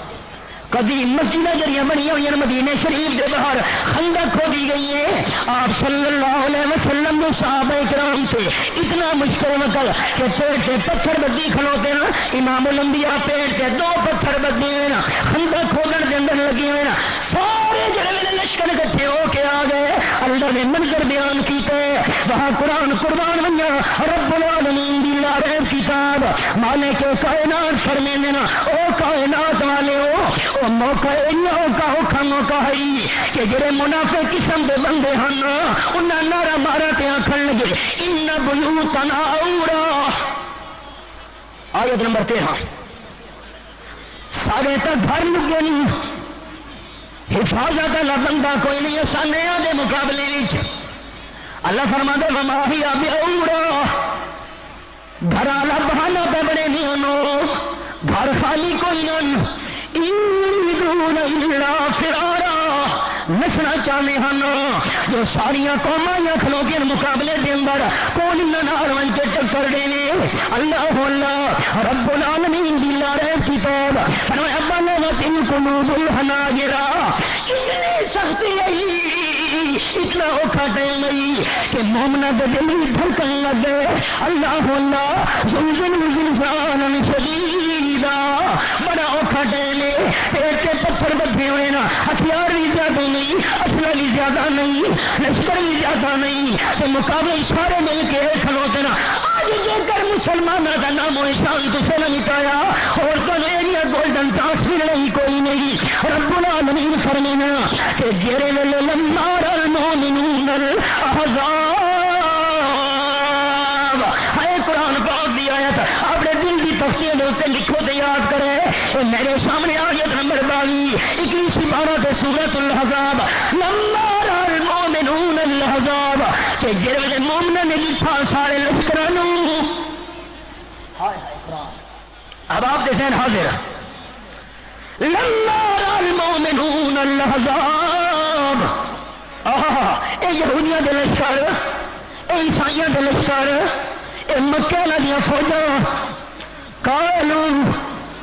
کبھی مسجد جڑیاں بنی ہوئی مدینے شریف کے باہر خندق کھودی گئی ہے۔ آپ صلی اللہ علیہ وسلم نے صحابہ کرام سے اتنا مشکل وقت کہ پیڑ سے پتھر بدی کھلوتے نا، امام الانبیاء پیڑ سے 2 پتھر بدی ہوئے نا، خندق کھودن کے اندر لگے ہوئے نا، سارے جڑے میرے لشکر اکٹھے ہو کے آ گئے۔ اللہ نے منظر بیان کیتے وہاں قرآن قربان بنیا رب العالمین دی لا رحم کتاب مالک کائنات فرمیندے نا او کائنات والے ہو او موقع کا موقع ہے کہ جڑے منافق قسم دے بندے ہن انہاں نعرہ مارا تے آکھن لگے ان بیوتنا اورا۔ آیت نمبر 13 سارے تک گھر لگے نہیں، حفاظت والا بندہ کوئی نہیں، سانیاں دے مقابلے وچ اللہ فرماندے وما ہی بیورا، گھر والا بہانا پہ بڑے نہیں انہوں، گھر خالی کوئی نہیں، یریدون الا فرارا، نسنا چاہتے ہیں جو ساریا قوما یا کھلو کے مقابلے کے اندر کون ان کے ٹکر دے اللہ اللہ رب العالمین دی لا رحم کتاب فرمایا بلغت القلوب الحناجر، اتنی سختی آئی اتنا اوکھا ٹائم نہیں کہ مومنا دے دل دھڑکن لگے اللہ اللہ زلزلوا زلزالا شدیدا، بڑا اوکھا ٹائم ہے، پیڑ کے پتھر بدھے ہوئے نا، ہتھیار بھی زیادہ نہیں، اسلحہ بھی زیادہ نہیں، لشکر بھی زیادہ نہیں، تو مقابلے سارے مل کے کھلوتے نا۔ آج جے کر مسلمانوں کا نام و نشان کسے نہ مٹایا اور تو ایریا گولڈن ٹاسک نہیں کوئی نہیں، رب العالمین فرمینا کہ جرے ویلے لمار المؤمنون الاحزاب، ہے قرآن پاک دی آیت اپنے دل کی تختیاں دے اوپر لکھو تے یاد کرے، میرے سامنے آیت نمبر 22 21 پارہ تے سورۃ الاحزاب، لمار المؤمنون الاحزاب کہ جرے ویلے مومناں نے لکھا سارے لشکراں نوں، اب آپ کے ذہن حاضر لمار المؤمنون الاحزاب، اے یہودیاں دے لشکر، اے عیسائیاں دے لشکر، اے مکے والیاں فوجاں قالوا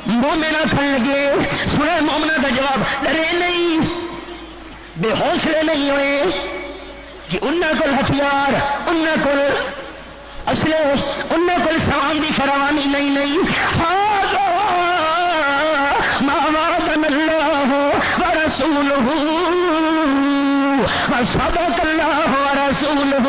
مومنا کھن لگے، سنے مومنا کا جواب، ڈرے نہیں، بے حوصلے نہیں ہوئے کہ انہاں کول ہتھیار، انہاں کول اسلحے، انہاں کول سامان دی فراوانی نہیں، ما وعدنا اللہ ورسولہ وصدق اللہ ورسولہ،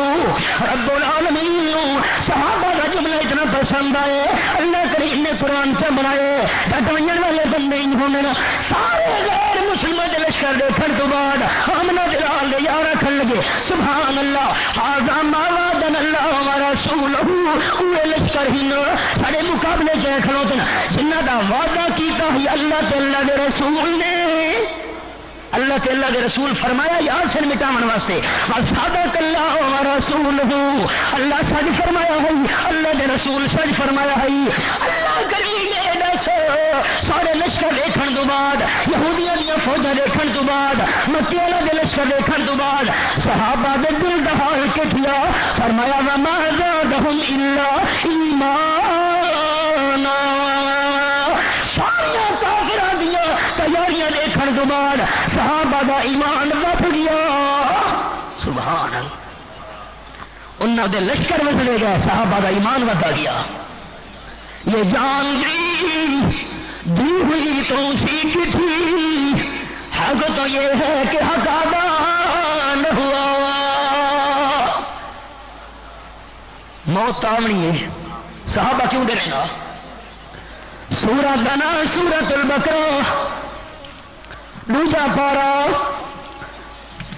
رب العالمین صحابہ کا جملہ اتنا پسند آئے، اللہ کریم نے قرآن سے بنائے ڈٹوائن والے بندے ہی ہونے نا، سارے غیر مسلموں کے لشکر دیکھنے تو بعد آمنہ دلال دے یار رکھن لگے سبحان اللہ ھذا ما وعدنا اللہ ورسولہ، اوے لشکر ہی نا سارے مقابلے چ کھلوتے نا جنہ دا وعدہ کیتا ہے اللہ تے اللہ دے رسول نے، اللہ تے اللہ دے رسول فرمایا یار سے مٹاون واسطے، وصدق اللہ ورسولہ، اللہ سچ فرمایا ہے، اللہ دے رسول سچ فرمایا ہے، اللہ کریم سارے لشکر دیکھن تو بعد یہودیاں دیا فوجاں دیکھن تو بعد مکے والے دے لشکر دیکھن تو بعد صحابہ دے دل دا حال کٹیا فرمایا وما زادہم الا ایمانا سارے کافراں دیا تیاریاں دیکھن تو بعد صحابہ دا ایمان وٹ گیا سبحان اللہ انہوں دے لشکر وسلے گئے صحابہ دا ایمان ودا گیا یہ جان دی ہوئی تو سیکھ تھی حق تو یہ ہے کہ حق آبان ہوا موت آونی ہے صحابہ کیوں ڈرے گا سورۃ کا نام سورۃ البقرہ دوسرا پارا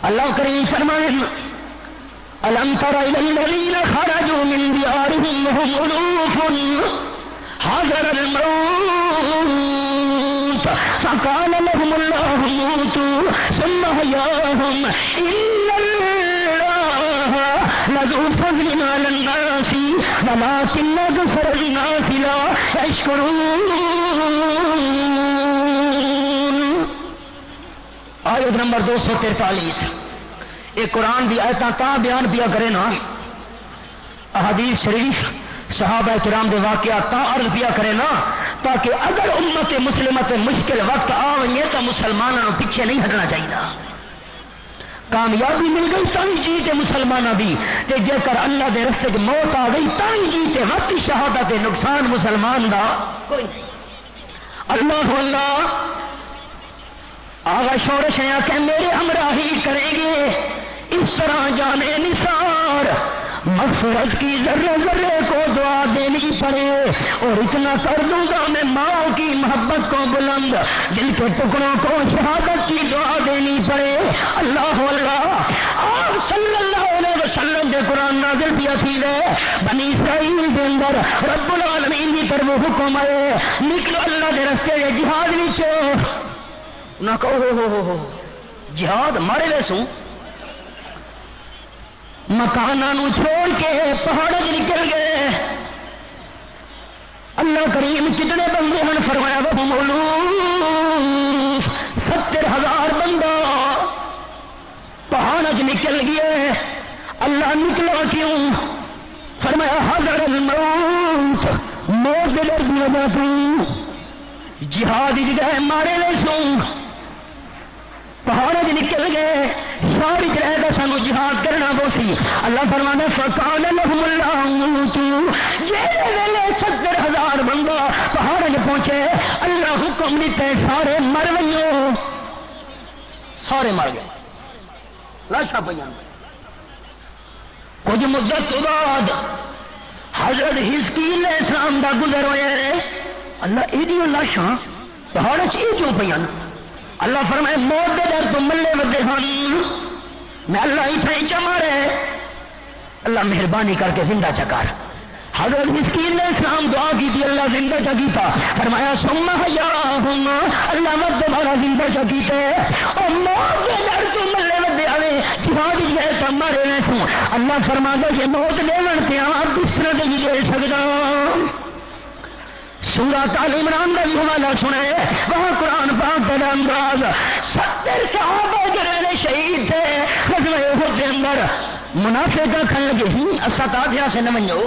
اللہ کریم فرمائے ألم تر إلى الذين خرجوا من ديارهم وهم ألوف حذر الموت فقال لهم الله موتوا ثم أحياهم إن الله لذو فضل على الناس ولكن أكثر الناس لا يشكرون آیت نمبر 243 یہ قرآن دی آیتاں تا بیان پیا کرے نا احادیث شریف صحابہ کرام دے واقعات تا عرض پیا کرے نا تاکہ اگر امت مسلمت مشکل وقت آئے تو مسلمانوں پیچھے نہیں ہٹنا چاہیے کامیابی مل گئی تائی جیتے مسلمانوں بھی تے جے کر اللہ دے رستے کی موت آ گئی تائی جیتے وقت شہادت نقصان مسلمان دا کوئی نہیں اللہ اللہ آغا شورش ہے کہ میرے ہمراہی کریں گے اس طرح جانے نثار مغفرت کی ذرے ذرے کو دعا دینی پڑے اور اتنا کر دوں گا میں ماں کی محبت کو بلند دل کے ٹکڑوں کو شہادت کی دعا دینی پڑے اللہ اللہ آپ صلی اللہ علیہ وسلم دے قرآن نازل کیا تھی بنی اسرائیل دے اندر رب العالمین کی طرف حکم آئے نکلو اللہ دے رستے جہاد نیچے نہ کہو جہاد مارے لے سوں مکانوں چھوڑ کے پہاڑوں سے نکل گئے اللہ کریم کتنے بندے ہیں فرمایا وہ 70,000 بندہ پہاڑوں سے نکل گئے اللہ نکلا کیوں فرمایا حذر الموت موت دے ڈر کی وجہ سے جہاد گئے مارے لے سوں پہاڑوں سے نکل گئے ساری رہ گا سانو جہاد کرنا پوسی اللہ فرمانا فقال لهم الله موتوا جیلے ویلے 70,000 بندہ پہاڑوں سے پہنچے اللہ حکم دیتے سارے مر گئے سارے مر گئے لاشا پہ کچھ مدت تو بعد حضرت حزقیل علیہ السلام دا گزر ہوئے اللہ ایڈیو لاشاں پہاڑوں سے کیوں پہ اللہ فرمائے موت دے ڈر تو ملے ودے ہن میں اللہ ہی پھینچا مارے اللہ مہربانی کر کے زندہ چکار حضرت حزقیل علیہ السلام دعا کی تھی اللہ زندہ چکیتا فرمایا ثم حیاہم اللہ مد دوبارہ زندہ چکیتے اور موت دے ڈر تو ملے ودے آوے جہاد گئے تو مارے رہے سوں اللہ فرما دے کہ موت دے ورتے آپ دوسرے دے بھی دے سکتا سورۃ آل عمران کا بھی حوالہ سنے وہاں قرآن پاک کا انداز 70 صحابہ جڑے شہید تھے غزوہ احد کے اندر منافق کھن لگے ہی اسا تاجیا سے نہ منجو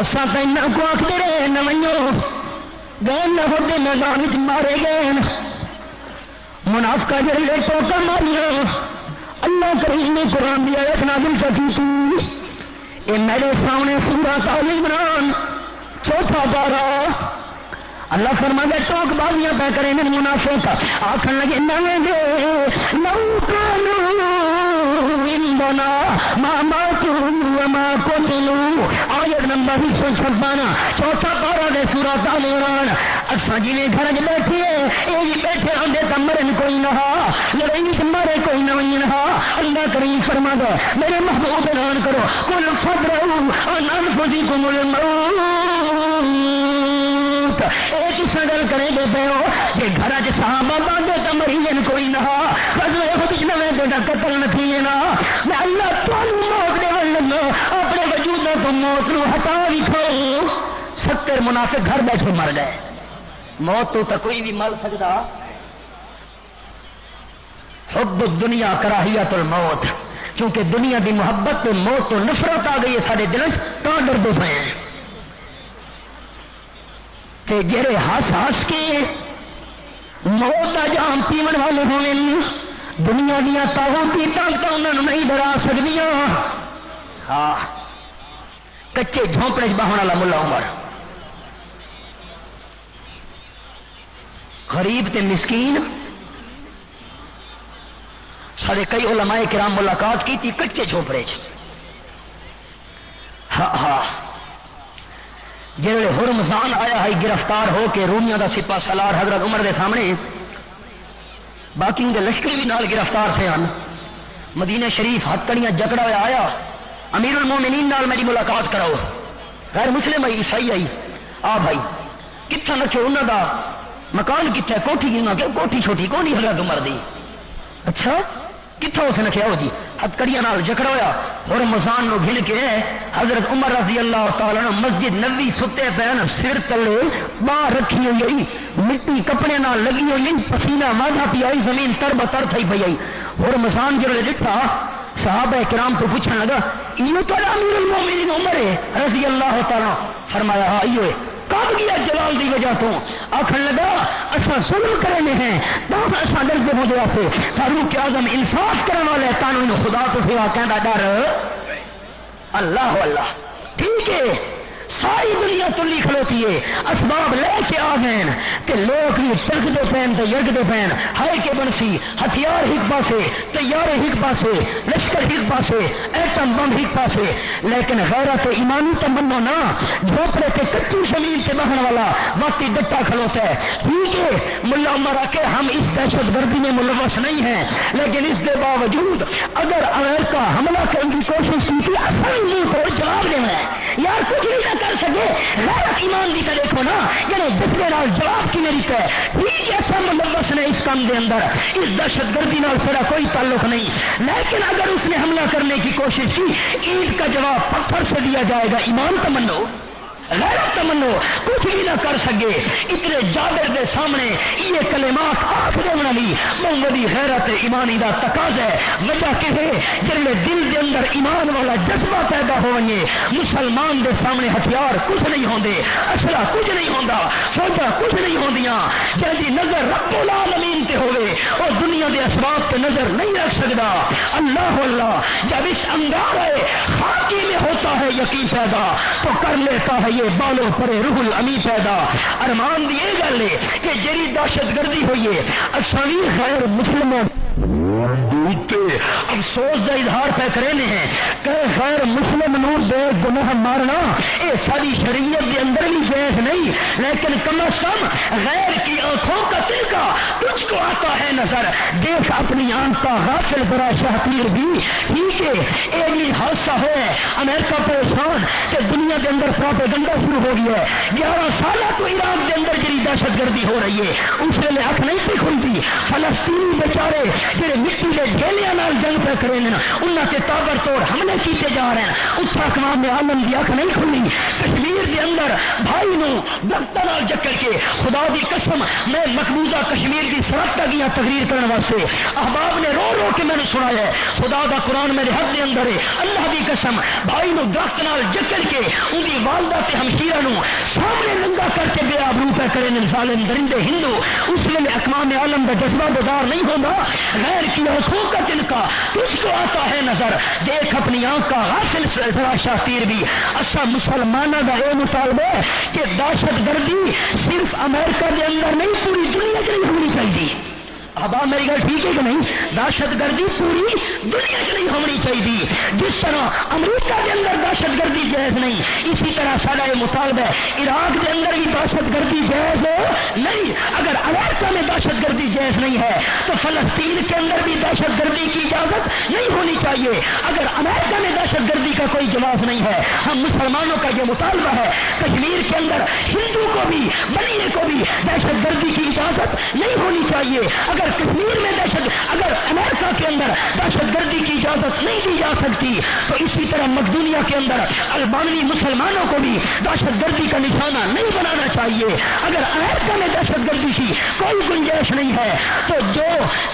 اسا تے نہ کو آکھدے رہے نہ منجو گئے احد کے میدان وچ مارے گئے منافقہ جڑے ٹوکا ماریاں اللہ کریم نے قرآن دی آیت نازل کی تھی یہ میرے سامنے سورۃ آل عمران 4 پارہ اللہ فرماتا ٹوک بازیاں پہ کریں منافق آخر لگے نویں دے لو کانوا عندنا ما ماتوا وما قتلوا آیت نمبر 156 4 پارہ دے سورۃ آل عمران اساں جی گھر وچ بیٹھے اے بھی بیٹھے ہوندے تے مرن کوئی نہ لڑائی وچ مرے کوئی نہ نہ اللہ کریم فرماتا میرے محبوب اعلان کرو قل فادرؤوا عن انفسکم الموت اے کسا گل کرے دے پے ہو کہ گھر وچ صحابہ باندھے تے مرین کوئی نہ غزوہ احد وچ نویں دے دا قتل نہ تھیے نا میں اللہ تانوں موت دے لگا اپنے وجود تو موت نو ہٹا وی کھاؤ 70 منافق گھر بیٹھے مر گئے. موت تو کوئی بھی مر سکتا. حب الدنیا کراہیت الموت، کیونکہ دنیا دی محبت تو موت تو نفرت آ گئی ہے سارے دل تو ڈردے پے ہیں. کہ جڑے ہس ہس کے موت کا جام پیون والے ہوئے دنیا دیا طاغوتی طاقتاں انہاں نوں نہیں ڈرا سکدیاں. ہاں کچے جھونپڑے بہن والا ملا عمر، غریب تے مسکین. سارے کئی علماء کرام ملاقات کی تھی کچے جھونپڑے چ. ہاں جڑے ہرمزان آیا ہے گرفتار ہو کے رومیاں دا سپاہ سالار حضرت عمر دے سامنے، باقی ان کے لشکر بھی نال گرفتار تھے. مدینہ شریف ہتکڑیاں جکڑا ہوا آیا، امیر المومنین نال میری ملاقات کراؤ. غیر مسلم آئی، عیسائی آئی، آ بھائی کتنا نچو انہوں دا مکان کتنے، کوٹھی کی کہ کوٹھی چھوٹی کون نہیں حضرت عمر دی. اچھا کتنا اس نے کیا ہو جی ہتکڑیاں نال جکڑا ہوا. اور مسان نو گھن کے حضرت عمر رضی اللہ تعالی عنہ مسجد نبی ستے پین سر تلے باہر رکھی ہوئی، مٹی کپڑے نال لگی ہوئی، پسینہ مادہ پی آئی، زمین تر بتر تھی پی آئی. اور مسان جو ڈٹھا صحابہ کرام تو پوچھنے لگا یہ تو امیر المومنین عمر ہے رضی اللہ تعالی. فرمایا ہاں یہ کب گیا جلال دی وجہ تو. آخر لگا اصا ظلم کرنے ہیں تب اصا ڈرتے ہو گیا تھے. فاروق اعظم انصاف کرنے والے قانون خدا تو سوا کہنا ڈر اللہ اللہ. ٹھیک ہے ساری دنیا تلی کھلوتی ہے، اسباب لے کے آ گئے کہ لوگ بھی چرکتے پہن تو یگتے پہن ہائے کے بنسی ہتھیار ہک پاسے، تیارے ہک پاسے، لشکر ہک پاسے، ایٹم بم ہک پاسے. لیکن غیرت ایمانی تو منو نا جھوپڑے کے کچی زمین سے بہن والا واقعی ڈٹا کھلوتا ہے. ٹھیک ہے ملا عمر کے ہم اس دہشت گردی میں ملوث نہیں ہیں، لیکن اس کے باوجود اگر امریکہ حملہ کرنے کی کوشش کی تھی اصل منہ کو جواب دینا ہے یار کچھ نہیں نہ کر سکے. غیرت ایمان بھی کرے کو نا یعنی جتنے نال جواب کی میری ہے. ٹھیک ہے سب ملوث نے اس کام دے اندر، اس دہشت گردی نال سارا کوئی تعلق نہیں، لیکن اگر اس نے حملہ کرنے کی کوشش کی عید کا جواب پتھر سے دیا جائے گا. ایمان تمنو غیرت تمنو کچھ بھی نہ کر سکے. اتنے جابر دے سامنے یہ کلمات آخ دینا بھی بہت غیرت ایمانی دا تقاضا ہے. وجہ کہ جلے دل دے اندر ایمان والا جذبہ پیدا ہوئے مسلمان دے سامنے ہتھیار کچھ نہیں ہوندے، اسلحہ کچھ نہیں ہوندا، فوجاں کچھ نہیں ہوندیاں. جلدی نظر رب العالمین تے ہوئے اور دنیا دے اسباب تے نظر نہیں رکھ سکتا. اللہ اللہ جب اس انگارے خاکی میں ہوتا ہے یقین پیدا تو کر لیتا ہے یہ بالوں پر روح الامی پیدا. ارمان دی یہ گل ہے کہ جری دہشت گردی ہوئی ہے اکثری غیر مسلموں افسوس کا اظہار پہ کرنے ہیں کہ غیر مسلم نور بے گناہ مارنا یہ ساری شریعت کے اندر بھی جائز نہیں، لیکن کم از کم غیر کی آنکھوں کا تلکا تجھ کو آتا ہے نظر، دیکھ اپنی آنکھ کا غافل ذرا شہتیر بھی. ٹھیک ہے یہ بھی حادثہ ہے امریکہ پریشان کہ دنیا کے اندر پروپیگنڈا شروع ہو گیا ہے. 11 سال تو عراق کے اندر جی دہشت گردی ہو رہی ہے اس ویلے اکھ نہیں پہ کھلتی. فلسطینی بیچارے جڑے مٹی کے ڈھیلیاں نال جنگ پہ کرے انہاں سے تابر توڑ حملے کیتے جا رہے ہیں. اس اقوام عالم کی اکھ نہیں کھلی. کشمیر کے اندر بھائی نو درختوں نال جکڑ کے خدا دی قسم میں مقبوضہ کشمیر کی سڑک تک گیا تقریر کرنے واسطے احباب نے رو رو کے میں نے سنایا ہے. خدا دا قرآن میرے حد کے اندر ہے. اللہ دی قسم بھائی نو درخت نال جکڑ کے ان کی والدہ تے ہمشیرہ نو سامنے ننگا کر کے بے آبرو پہ کرے ظالم درندے ہندو. اس ویلے اقوام عالم کا جذبہ بیدار نہیں ہوگا. غیر کی آنکھوں کا تلکا تجھ کو آتا ہے نظر، دیکھ اپنی آنکھ کا غافل ذرا شاطر بھی. اصا مسلمانوں کا یہ مطالبہ ہے کہ دہشت گردی صرف امریکہ کے اندر نہیں پوری دنیا کے لیے ہونی چاہیے. ابا میری گل ٹھیک ہے کہ نہیں؟ دہشت گردی پوری دنیا کے لیے ہونی چاہیے. جس طرح امریکہ کے اندر دہشت گردی جائز نہیں اسی طرح سارا یہ مطالبہ ہے عراق کے اندر بھی دہشت گردی جائز نہیں. اگر امریکہ میں دہشت گردی جائز نہیں ہے تو فلسطین کے اندر بھی دہشت گردی کی اجازت نہیں ہونی چاہیے. اگر امریکہ میں دہشت گردی کا کوئی جواز نہیں ہے ہم مسلمانوں کا یہ مطالبہ ہے کشمیر کے اندر ہندو کو بھی بنیے کو بھی دہشت گردی کی اجازت نہیں ہونی چاہیے. اگر اگر کشمیر میں اگر امریکہ کے اندر دہشت گردی کی اجازت نہیں دی جا سکتی تو اسی طرح مقدونیہ کے اندر البانوی مسلمانوں کو بھی دہشت گردی کا نشانہ نہیں بنانا چاہیے. اگر امریکہ میں دہشت گردی کی کوئی گنجائش نہیں ہے تو جو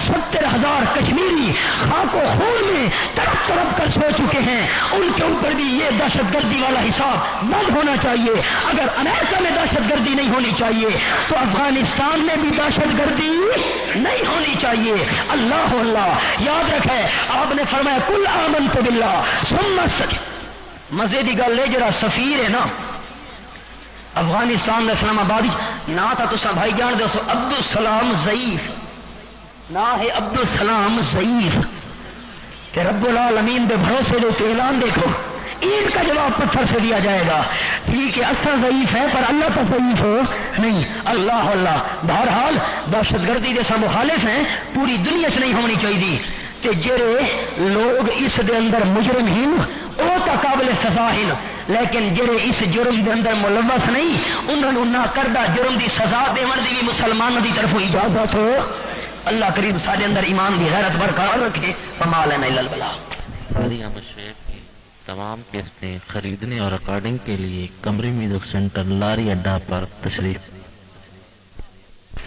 70,000 کشمیری خاک و خون میں تڑپ تڑپ کر سو چکے ہیں ان کے اوپر بھی یہ دہشت گردی والا حساب بند ہونا چاہیے. اگر امریکہ میں دہشت گردی نہیں ہونی چاہیے تو افغانستان میں بھی دہشت گردی نہیں ہونی چاہیے. اللہ اللہ یاد رکھے آپ نے فرمایا کل آمنت باللہ ثم استقم. مزے دی گل ہے جڑا سفیر ہے نا افغانستان میں اسلام آباد نہ تھا تو بھائی جان دو عبدالسلام ضعیف نہ ہے عبدالسلام ضعیف کہ رب العالمین بے بھروسے دو تو اعلان دیکھو ان کا جواب پتھر سے دیا جائے گا. ٹھیک ہے اچھا ضعیف ہے پر اللہ کا ضعیف ہو نہیں. اللہ اللہ بہرحال دہشت گردی جیسا مخالف ہیں پوری دنیا سے نہیں ہونی چاہیے کہ جڑے لوگ اس دے اندر مجرم ہیں وہ تو قابل سزا ہیں لیکن جڑے اس جرم دے اندر ملوث نہیں انہوں نہ کردہ جرم دی سزا دیون دی بھی مسلمانوں دی طرف اجازت ہو. اللہ کریم سارے اندر ایمان دی غیرت برقرار رکھے. وما لنا الا البلاغ. تمام قسطیں خریدنے اور ریکارڈنگ کے لیے قمری میوزک سینٹر لاری اڈا پر تشریف.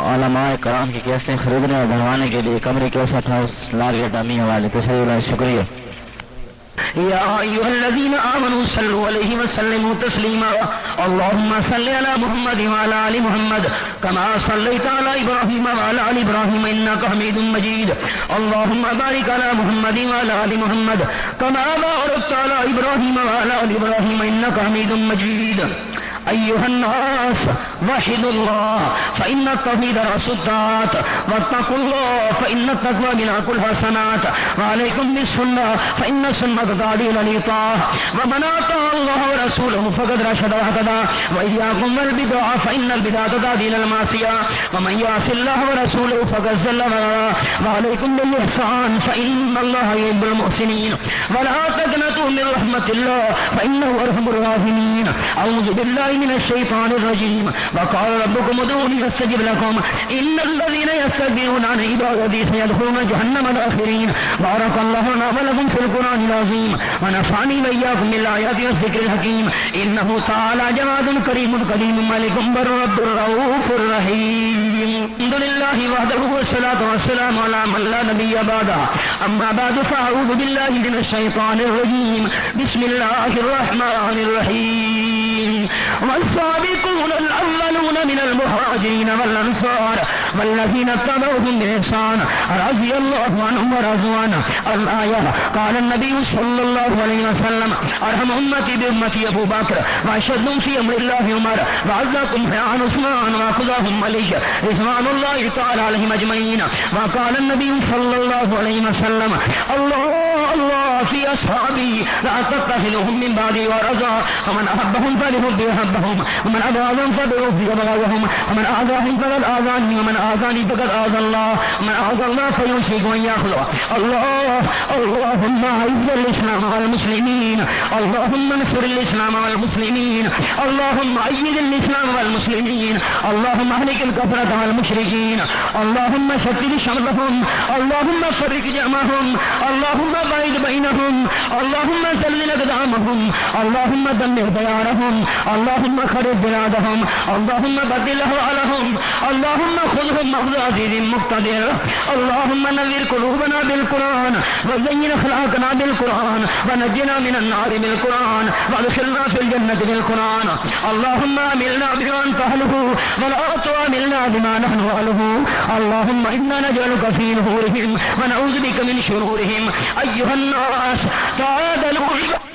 علماء کرام کی قسطیں خریدنے اور بنوانے کے لیے قمری کیسٹ ہاؤس لاری اڈا می حوالے تشریف. شکریہ. یا ایھا الذین آمنوا صلوا علیہ وسلموا تسلیما. اللهم صل على محمد وعلى آل محمد كما صليت على ابراہیم وعلى آل ابراہیم انك حمید مجید. اللهم بارك على محمد وعلى آل محمد كما باركت على ابراہیم وعلى آل ابراہیم انك حمید مجید. أيها الناس وحدوا الله فإن التوحيد رأس الطاعات واتقوا الله فإن التقوى بنا كل حسنات وعليكم بالسنة فإن السنة تعديل للطاعة ومن أطاع الله ورسوله فقد رشد واهتدى وإياكم والبدع فإن البدعة تعديل المعصية ومن يعص الله ورسوله فقد ضل ضلالا. وعليكم بالإحسان فإن الله يحب المحسنين ولا تقنطوا من رحمة الله فإنه أرحم الراحمين. أعوذ بالله من الشيطان الرجيم. وقال ربكم ادعوني استجب لكم ان الذين يستكبرون عن عبادتي سيدخلون جهنم داخرين. بارك الله لنا ولكم في القرآن العظيم ونفعني واياكم بالايات والذكر الحكيم. انه تعالى جواد كريم كريم ملك بر رب رؤوف رحيم. الحمد لله وحده والصلاة والسلام على من لا نبي بعده. اما بعد فاعوذ بالله من الشيطان الرجيم. بسم الله الرحمن الرحيم. والسابقون الأولون من المهاجرين والأنصار والذين اتبعوهم بإحسان رضي الله عنهم ورضوا عنه. الآية. قال النبي صلى الله عليه وسلم أرحم أمتي بأمتي أبو بكر وأشدهم في أمر الله عمر وأعزكم عن عثمان وأخذهم علي رضوان الله تعالى عليهم أجمعين. وقال النبي صلى الله عليه وسلم الله الله في أصحابي لا تتخذهم من بعدي ورزا ومن أحبهم فلحب يحبهم ومن أبغضهم فبغض يبغضهم ومن آذاهم فقد آذاني ومن آذاني فقد آذى الله ومن آذى الله فيمسك وإن يأخذه. الله اللهم أعز الإسلام والمسلمين. اللهم انصر الإسلام والمسلمين. اللهم أيد الإسلام والمسلمين. اللهم أهلك الكفرة والمشركين. اللهم شتت شملهم. اللهم فرق جمعهم. اللهم باعد بينهم. اللهم زلزل أقدامهم. اللهم دمر ديارهم. اللهم خرب بلادهم. اللهم بدل أحوالهم. اللهم خذهم أخذ عزيز مقتدر. اللهم نوّر قلوبنا بالقرآن وزين أخلاقنا بالقرآن ونجنا من النار بالقرآن وادخلنا في الجنة بالقرآن. اللهم عاملنا بما أنت أهله ولا تعاملنا بما نحن أهله. اللهم إنا نجعلك في نحورهم ونعوذ بك من شرورهم. أيها الناس تعالوا